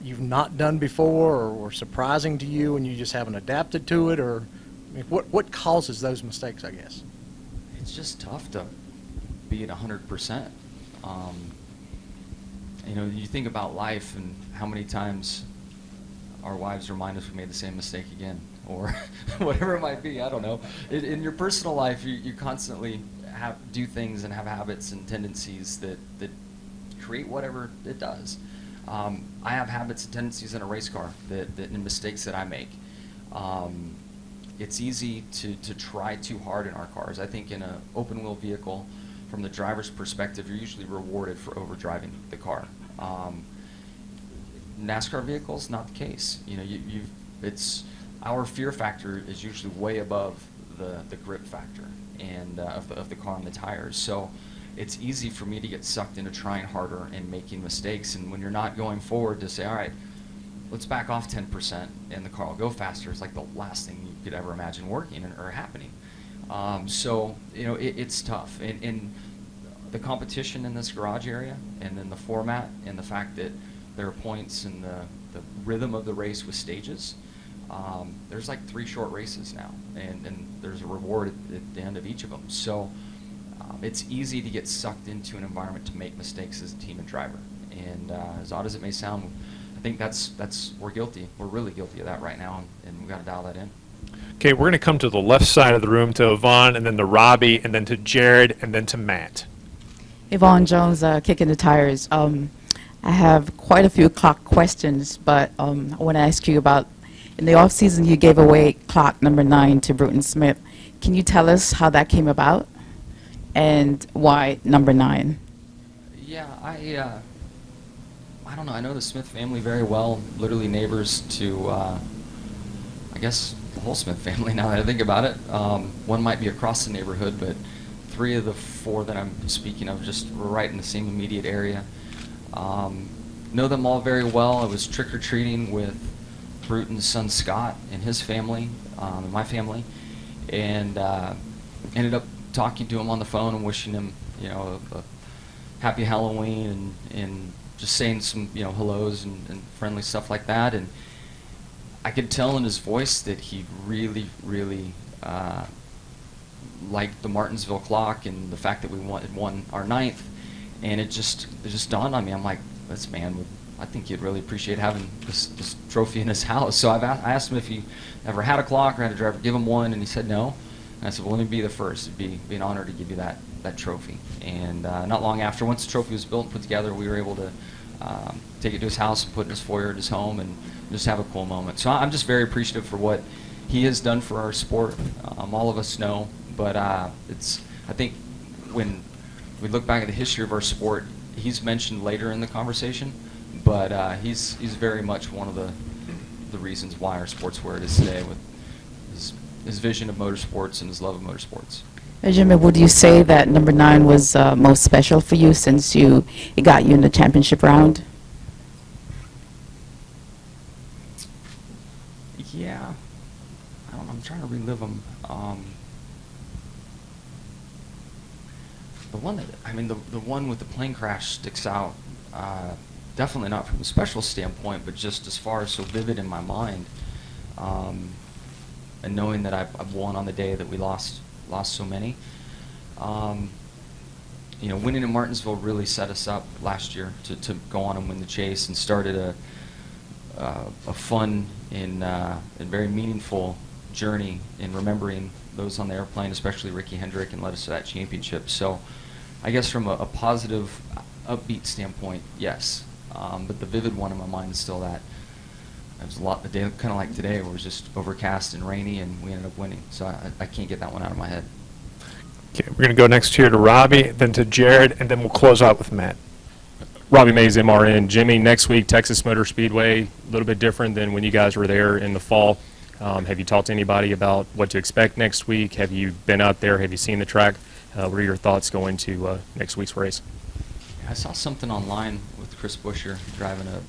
S6: you've not done before, or surprising to you and you just haven't adapted to it? Or I mean, what causes those mistakes, I guess?
S17: It's just tough to be at 100%. You know, you think about life and how many times our wives remind us we made the same mistake again, or whatever it might be. I don't know. In your personal life, you constantly do things and have habits and tendencies that create whatever it does. I have habits and tendencies in a race car and mistakes that I make. It's easy to try too hard in our cars. I think in an open wheel vehicle, from the driver's perspective, you're usually rewarded for overdriving the car. NASCAR vehicles, not the case. You know, it's our fear factor is usually way above the grip factor and of the car and the tires. So it's easy for me to get sucked into trying harder and making mistakes. And when you're not going forward to say, all right, let's back off 10% and the car will go faster, it's like the last thing you could ever imagine working or happening. So, you know, it's tough. And the competition in this garage area, and then the format, and the fact that there are points in the rhythm of the race with stages. There's like 3 short races now, and there's a reward at the end of each of them. So it's easy to get sucked into an environment to make mistakes as a team and driver. And as odd as it may sound, I think we're guilty. We're really guilty of that right now, and we've got to dial that in.
S1: Okay, we're going to come to the left side of the room to Yvonne, and then to Robbie, and then to Jared, and then to Matt.
S19: Yvonne Jones, Kicking the Tires. I have quite a few clock questions, but I want to ask you about, in the off season you gave away clock number 9 to Burton Smith. Can you tell us how that came about and why number 9?
S17: Yeah, I don't know. I know the Smith family very well, literally neighbors to, I guess, the whole Smith family now that I think about it. One might be across the neighborhood, but 3 of the 4 that I'm speaking of just were right in the same immediate area. Know them all very well. I was trick-or-treating with Bruton's son Scott and his family, and my family, and ended up talking to him on the phone and wishing him, you know, a happy Halloween and just saying some, you know, hellos and friendly stuff like that. And I could tell in his voice that he really, really liked the Martinsville clock and the fact that we won our 9th. And it just dawned on me. I'm like, this man I think he'd really appreciate having this trophy in his house. So I asked him if he ever had a clock or had a driver give him one, and he said no. And I said, well, let me be the first. It'd be an honor to give you that trophy. And not long after, once the trophy was built and put together, we were able to take it to his house, put it in his foyer at his home, and just have a cool moment. So I'm just very appreciative for what he has done for our sport. All of us know, but I think when we look back at the history of our sport, he's mentioned later in the conversation, but he's very much one of the reasons why our sport's where it is today, with his vision of motorsports and his love of motorsports.
S19: Jimmie, would you say that number 9 was most special for you since it got you in the championship round?
S17: Yeah, I don't know. I'm trying to relive them. The one that the one with the plane crash sticks out. Definitely not from a special standpoint, but just as far as so vivid in my mind, and knowing that I've won on the day that we lost so many. You know, winning in Martinsville really set us up last year to go on and win the chase, and started a fun and very meaningful journey in remembering those on the airplane, especially Ricky Hendrick, and led us to that championship. So I guess from a positive, upbeat standpoint, yes. But the vivid one in my mind is still that. It was a lot the day, kind of like today, where it was just overcast and rainy, and we ended up winning. So I can't get that one out of my head.
S1: Okay, we're going to go next here to Robbie, then to Jared, and then we'll close out with Matt.
S20: Robbie Mays, MRN. Jimmie, next week, Texas Motor Speedway, a little bit different than when you guys were there in the fall. Have you talked to anybody about what to expect next week? Have you been out there? Have you seen the track? What are your thoughts going to next week's race?
S17: I saw something online with Chris Buescher driving a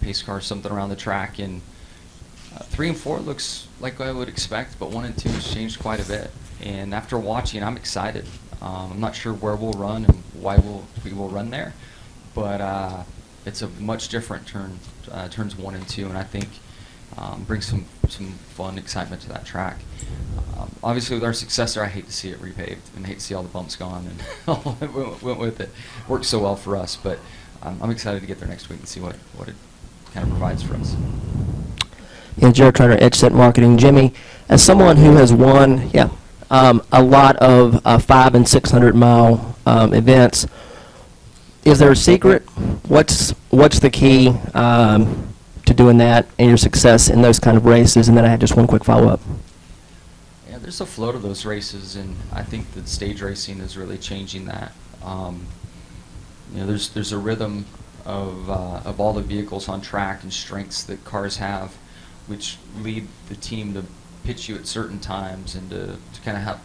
S17: pace car, something around the track, and 3 and 4 looks like I would expect, but 1 and 2 has changed quite a bit. And after watching, I'm excited. I'm not sure where we'll run and why we will run there, but it's a much different turns 1 and 2, and I think brings some fun excitement to that track. Obviously, with our successor, I hate to see it repaved and hate to see all the bumps gone and all that went with it. Worked so well for us, but I'm excited to get there next week and see what it kind of provides for us.
S4: Yeah, Jared Turner, Edge Set Marketing. Jimmie, as someone who has won, a lot of 500 and 600 mile events, is there a secret? What's the key to doing that and your success in those kind of races? And then I had just one quick follow-up.
S17: Yeah, there's a flow to those races, and I think that stage racing is really changing that. There's a rhythm of all the vehicles on track and strengths that cars have, which lead the team to pitch you at certain times and to kind of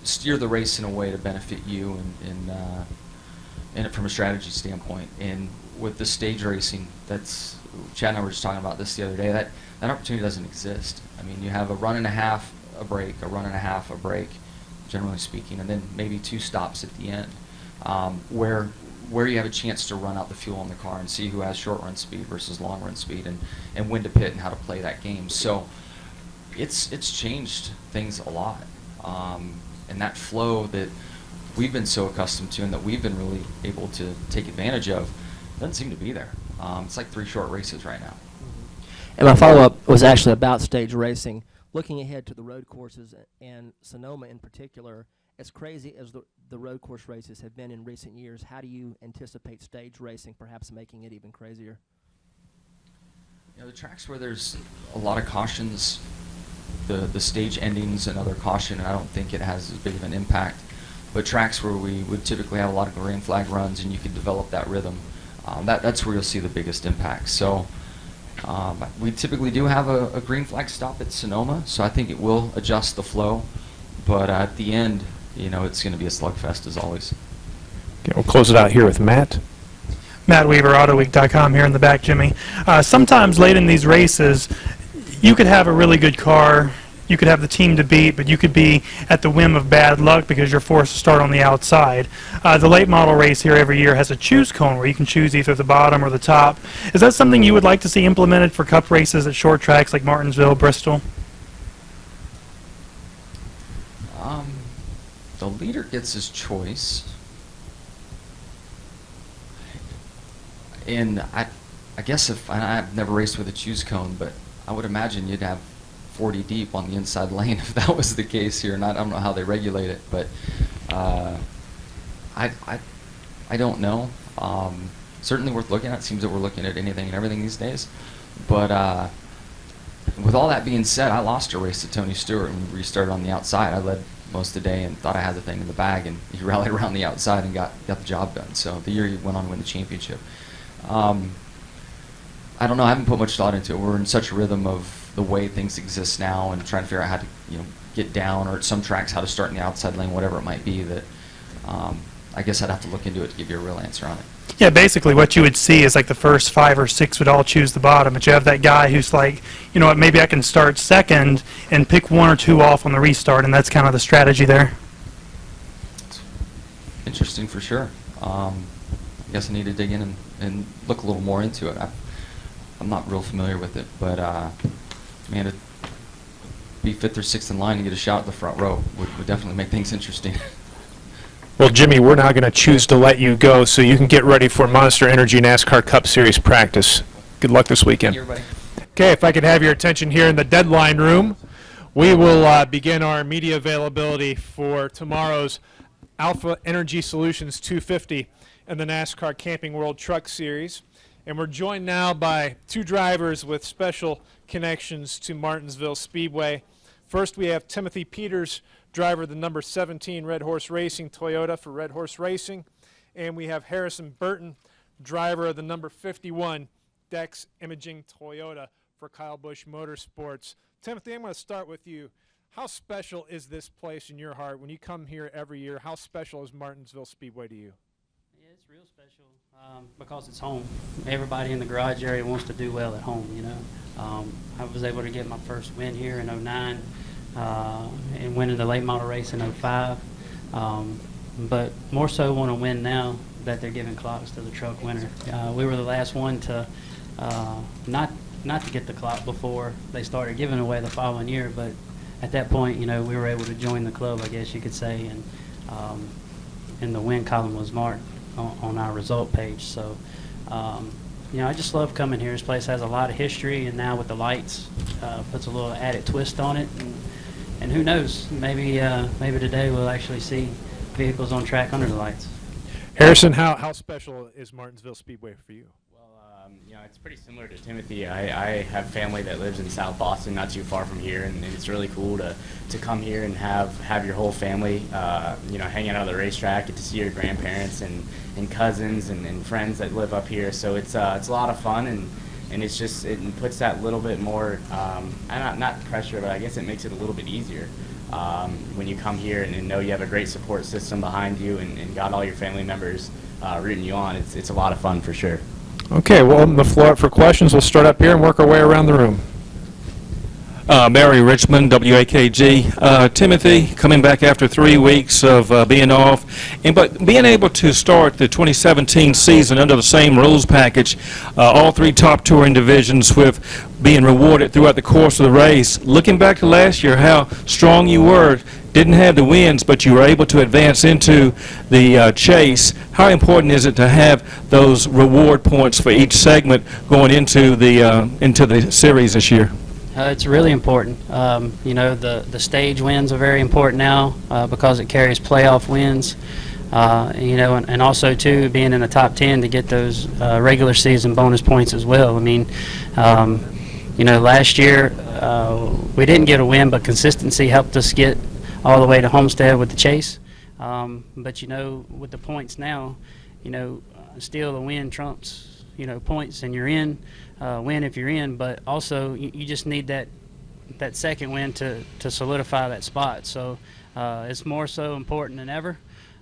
S17: steer the race in a way to benefit you and from a strategy standpoint. And with the stage racing, that's Chad and I were just talking about this the other day. That opportunity doesn't exist. I mean, you have a run and a half, a break, a run and a half, a break, generally speaking, and then maybe 2 stops at the end, where you have a chance to run out the fuel in the car and see who has short run speed versus long run speed, and when to pit and how to play that game. So it's changed things a lot, and that flow that we've been so accustomed to and that we've been really able to take advantage of doesn't seem to be there. It's like 3 short races right now.
S4: And my follow-up was actually about stage racing. Looking ahead to the road courses and Sonoma in particular, as crazy as the road course races have been in recent years, how do you anticipate stage racing perhaps making it even crazier?
S17: The tracks where there's a lot of cautions, the stage endings another caution, and I don't think it has as big of an impact. But tracks where we would typically have a lot of green flag runs and you could develop that rhythm, that's where you'll see the biggest impact. So we typically do have a green flag stop at Sonoma, so I think it will adjust the flow. But at the end, it's going to be a slugfest as always.
S1: Okay, we'll close it out here with Matt.
S16: Matt Weaver, AutoWeek.com here in the back, Jimmie. Sometimes late in these races, you could have a really good car, you could have the team to beat, but you could be at the whim of bad luck because you're forced to start on the outside. The late model race here every year has a choose cone where you can choose either the bottom or the top. Is that something you would like to see implemented for cup races at short tracks like Martinsville, Bristol?
S17: The leader gets his choice. And I guess I've never raced with a choose cone, but I would imagine you'd have 40 deep on the inside lane if that was the case here. And I don't know how they regulate it, but I don't know. Certainly worth looking at. It seems that we're looking at anything and everything these days. But with all that being said, I lost a race to Tony Stewart when we restarted on the outside. I led most of the day and thought I had the thing in the bag, and he rallied around the outside and got the job done. So the year he went on to win the championship. I don't know. I haven't put much thought into it. We're in such a rhythm of the way things exist now, and trying to figure out how to get down, or at some tracks how to start in the outside lane, whatever it might be. That I guess I'd have to look into it to give you a real answer on it.
S16: Yeah, basically what you would see is like the first 5 or 6 would all choose the bottom, but you have that guy who's like, you know what, maybe I can start second and pick 1 or 2 off on the restart, and that's kind of the strategy there.
S17: Interesting for sure. I guess I need to dig in and look a little more into it. I'm not real familiar with it, but man, to be 5th or 6th in line and get a shot at the front row would definitely make things interesting.
S1: Well, Jimmie, we're now going to choose to let you go so you can get ready for Monster Energy NASCAR Cup Series practice. Good luck this weekend.
S17: Thank you, everybody.
S1: Okay, if I could have your attention here in the deadline room, We will begin our media availability for tomorrow's Alpha Energy Solutions 250 and the NASCAR Camping World Truck Series. And we're joined now by two drivers with special connections to Martinsville Speedway. First, we have Timothy Peters, driver of the number 17 Red Horse Racing Toyota for Red Horse Racing. And we have Harrison Burton, driver of the number 51 Dex Imaging Toyota for Kyle Busch Motorsports. Timothy, I'm going to start with you. How special is this place in your heart when you come here every year? How special is Martinsville Speedway to you?
S21: Yeah, it's real special because it's home. Everybody in the garage area wants to do well at home, you know. I was able to get my first win here in '09 and winning the late model race in '05. But more so want to win now that they're giving clocks to the truck winner. We were the last one to not to get the clock before they started giving away the following year, but at that point, you know, we were able to join the club, I guess you could say, and the win column was marked on our result page. So, you know, I just love coming here. This place has a lot of history, and now with the lights, puts a little added twist on it. And who knows, maybe today we'll actually see vehicles on track under the lights.
S1: Harrison, how special is Martinsville Speedway for you?
S11: You know, it's pretty similar to Timothy. I have family that lives in South Boston, not too far from here, and it's really cool to come here and have your whole family, you know, hang out on the racetrack, get to see your grandparents and cousins and friends that live up here. So it's a lot of fun, and it's just, it puts that little bit more, not pressure, but I guess it makes it a little bit easier. When you come here and know you have a great support system behind you and got all your family members rooting you on, it's a lot of fun for sure.
S1: Okay, we'll open the floor up for questions. We'll start up here and work our way around the room.
S22: Barry Richmond, WAKG. Timothy, coming back after 3 weeks of being off, but being able to start the 2017 season under the same rules package, all three top touring divisions with being rewarded throughout the course of the race. Looking back to last year, how strong you were. Didn't have the wins, but you were able to advance into the chase. How important is it to have those reward points for each segment going into the series this year?
S21: It's really important. You know, the stage wins are very important now because it carries playoff wins. You know, and also too being in the top 10 to get those regular season bonus points as well. I mean, you know, last year we didn't get a win, but consistency helped us get all the way to Homestead with the chase. But you know, with the points now, you know, still the win trumps, you know, points, and you're in. Win if you're in, but also you just need that second win to solidify that spot. So it's more so important than ever.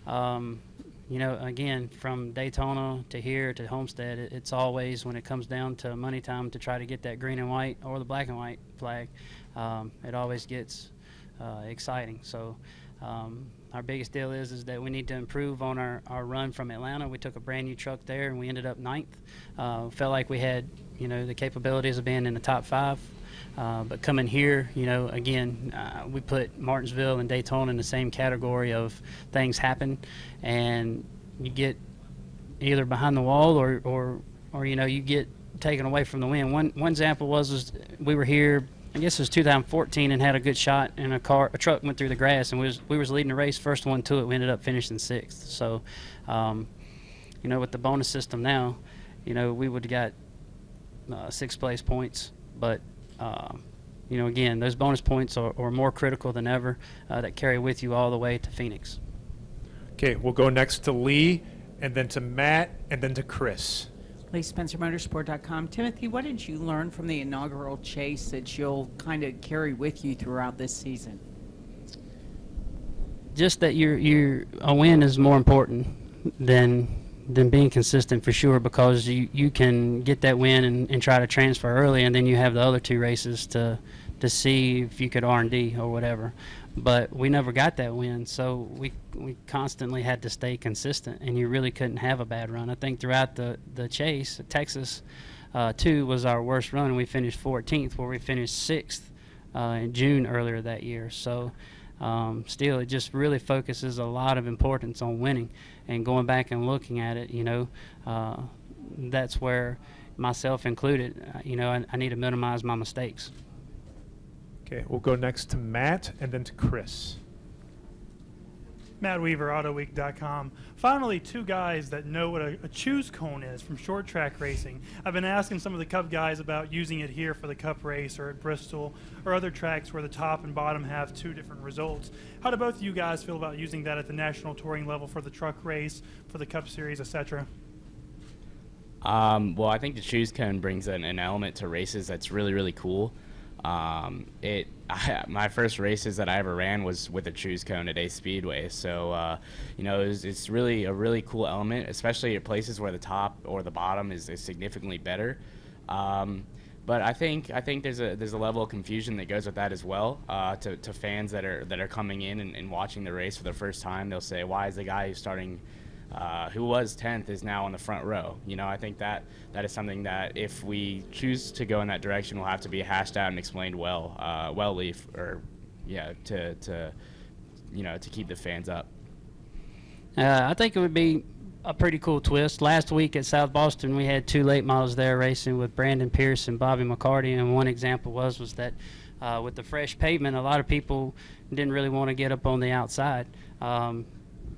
S21: You know, again, from Daytona to here to Homestead, it's always, when it comes down to money time to try to get that green and white or the black and white flag, it always gets exciting. So our biggest deal is that we need to improve on our run from Atlanta. We took a brand new truck there and we ended up 9th. Felt like we had, you know, the capabilities of being in the top 5. But coming here, you know, again, we put Martinsville and Daytona in the same category of things happen, and you get either behind the wall or you know, you get taken away from the win. One example was we were here, I guess it was 2014, and had a good shot, and a truck went through the grass, and we was leading the race, first one to it. We ended up finishing 6th. So, you know, with the bonus system now, you know, we would have got 6th place points, but you know, again, those bonus points are more critical than ever, that carry with you all the way to Phoenix.
S1: Okay, we'll go next to Lee, and then to Matt, and then to Chris.
S23: Lee Spencer, Motorsport.com. Timothy, what did you learn from the inaugural chase that you'll kind of carry with you throughout this season?
S21: Just that a win is more important than being consistent, for sure, because you can get that win and try to transfer early, and then you have the other 2 races to see if you could R&D or whatever. But we never got that win, so we constantly had to stay consistent, and you really couldn't have a bad run. I think throughout the chase, Texas 2 was our worst run, and we finished 14th, where we finished 6th in June earlier that year. So still, it just really focuses a lot of importance on winning, and going back and looking at it, you know, that's where, myself included, you know, I need to minimize my mistakes.
S1: Okay, we'll go next to Matt and then to Chris.
S16: Matt Weaver, AutoWeek.com. Finally, two guys that know what a choose cone is from short track racing. I've been asking some of the Cup guys about using it here for the Cup race or at Bristol or other tracks where the top and bottom have two different results. How do both of you guys feel about using that at the national touring level for the truck race, for the Cup Series, etc.?
S7: Well, I think the choose cone brings an element to races that's really, really cool. My first races that I ever ran was with a choose cone at Ace Speedway, so you know, it's really a really cool element, especially at places where the top or the bottom is significantly better. But I think there's a level of confusion that goes with that as well. To fans that are coming in and watching the race for the first time, they'll say, "Why is the guy who's starting?" Who was 10th is now on the front row. You know, I think that is something that if we choose to go in that direction, will have to be hashed out and explained well, to keep the fans up.
S21: I think it would be a pretty cool twist. Last week at South Boston, we had two late models there racing with Brandon Pierce and Bobby McCarty, and one example was that with the fresh pavement, a lot of people didn't really want to get up on the outside.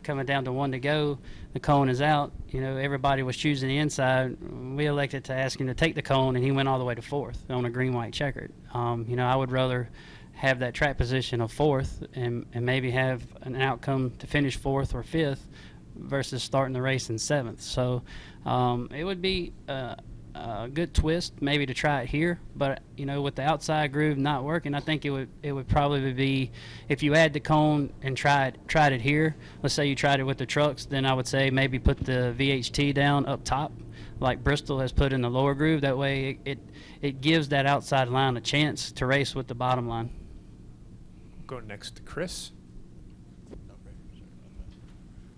S21: Coming down to one to go, the cone is out. You know, everybody was choosing the inside. We elected to ask him to take the cone, and he went all the way to fourth on a green-white checkered. You know, I would rather have that track position of fourth and maybe have an outcome to finish fourth or fifth versus starting the race in seventh. So it would be a good twist maybe to try it here, but you know, with the outside groove not working, I think it would probably be, if you add the cone and tried it here, let's say you tried it with the trucks, then I would say maybe put the VHT down up top like Bristol has put in the lower groove. That way it gives that outside line a chance to race with the bottom line.
S1: Go next to Chris.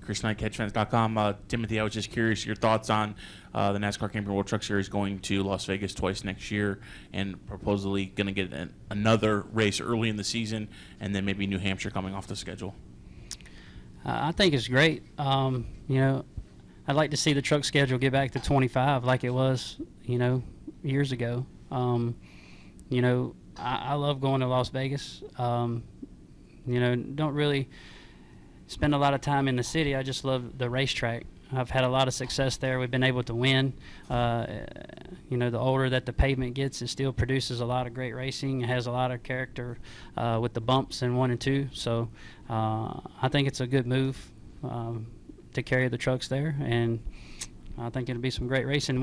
S8: Chris Knight, CatchFans.com. Timothy, I was just curious your thoughts on the NASCAR Camping World Truck Series going to Las Vegas twice next year and supposedly going to get another race early in the season, and then maybe New Hampshire coming off the schedule.
S21: I think it's great. You know, I'd like to see the truck schedule get back to 25 like it was, you know, years ago. You know, I love going to Las Vegas. You know, don't really spend a lot of time in the city. I just love the racetrack. I've had a lot of success there. We've been able to win. You know, the older that the pavement gets, it still produces a lot of great racing. It has a lot of character with the bumps in 1 and 2. So I think it's a good move to carry the trucks there, and I think it'll be some great racing.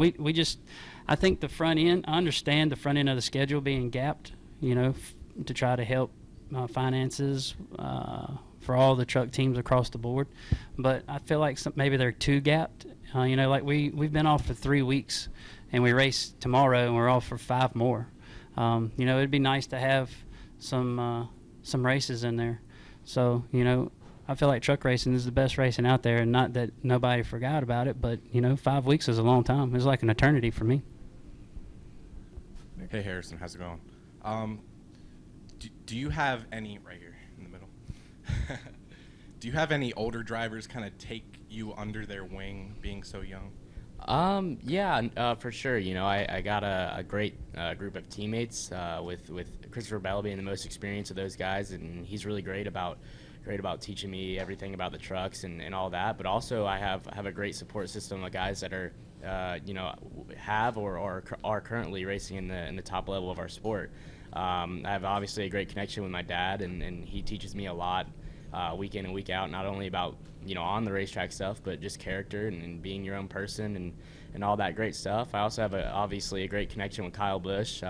S21: I think the front end, I understand the front end of the schedule being gapped, you know, to try to help finances for all the truck teams across the board, but I feel like maybe they're too gapped. You know, like we've been off for 3 weeks, and we race tomorrow, and we're off for 5 more. You know, it'd be nice to have some races in there. So, you know, I feel like truck racing is the best racing out there, and not that nobody forgot about it, but you know, 5 weeks is a long time. It's like an eternity for me.
S9: Hey Harrison, how's it going? Do you have any right here in the middle? Do you have any older drivers kind of take you under their wing, being so young?
S7: Yeah, for sure. You know, I got a great group of teammates with Christopher Bell being the most experienced of those guys, and he's really great about teaching me everything about the trucks and all that. But also, I have a great support system of guys that are you know, have or are currently racing in the top level of our sport. I have obviously a great connection with my dad, and he teaches me a lot week in and week out, not only about, you know, on the racetrack stuff, but just character and being your own person and all that great stuff. I also have obviously a great connection with Kyle Busch.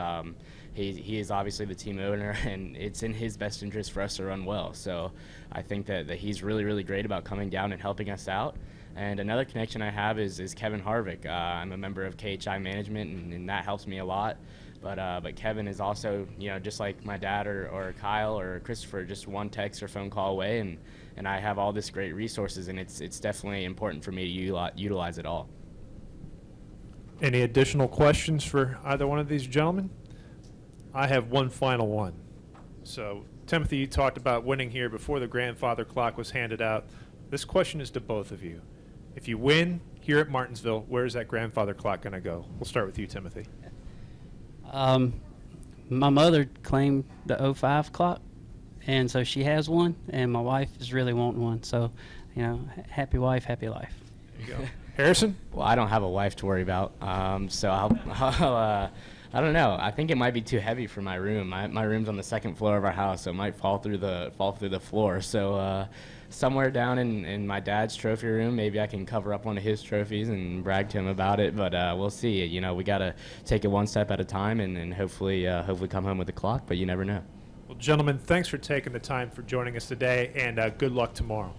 S7: He is obviously the team owner, and it's in his best interest for us to run well. So I think that he's really, really great about coming down and helping us out. And another connection I have is Kevin Harvick. I'm a member of KHI Management, and that helps me a lot. But Kevin is also, you know, just like my dad or Kyle or Christopher, just one text or phone call away, and I have all this great resources, and it's definitely important for me to utilize it all.
S1: Any additional questions for either one of these gentlemen? I have one final one. So, Timothy, you talked about winning here before the grandfather clock was handed out. This question is to both of you. If you win here at Martinsville, where is that grandfather clock going to go? We'll start with you, Timothy.
S21: My mother claimed the 05 clock, and so she has one, and my wife is really wanting one. So, happy wife, happy life.
S1: There you go. Harrison?
S7: Well, I don't have a wife to worry about, so I'll I don't know. I think it might be too heavy for my room. My room's on the second floor of our house, so it might fall through the floor. So somewhere down in my dad's trophy room, maybe I can cover up one of his trophies and brag to him about it. But we'll see. We got to take it one step at a time, and hopefully come home with a clock. But you never know.
S1: Well, gentlemen, thanks for taking the time for joining us today, and good luck tomorrow.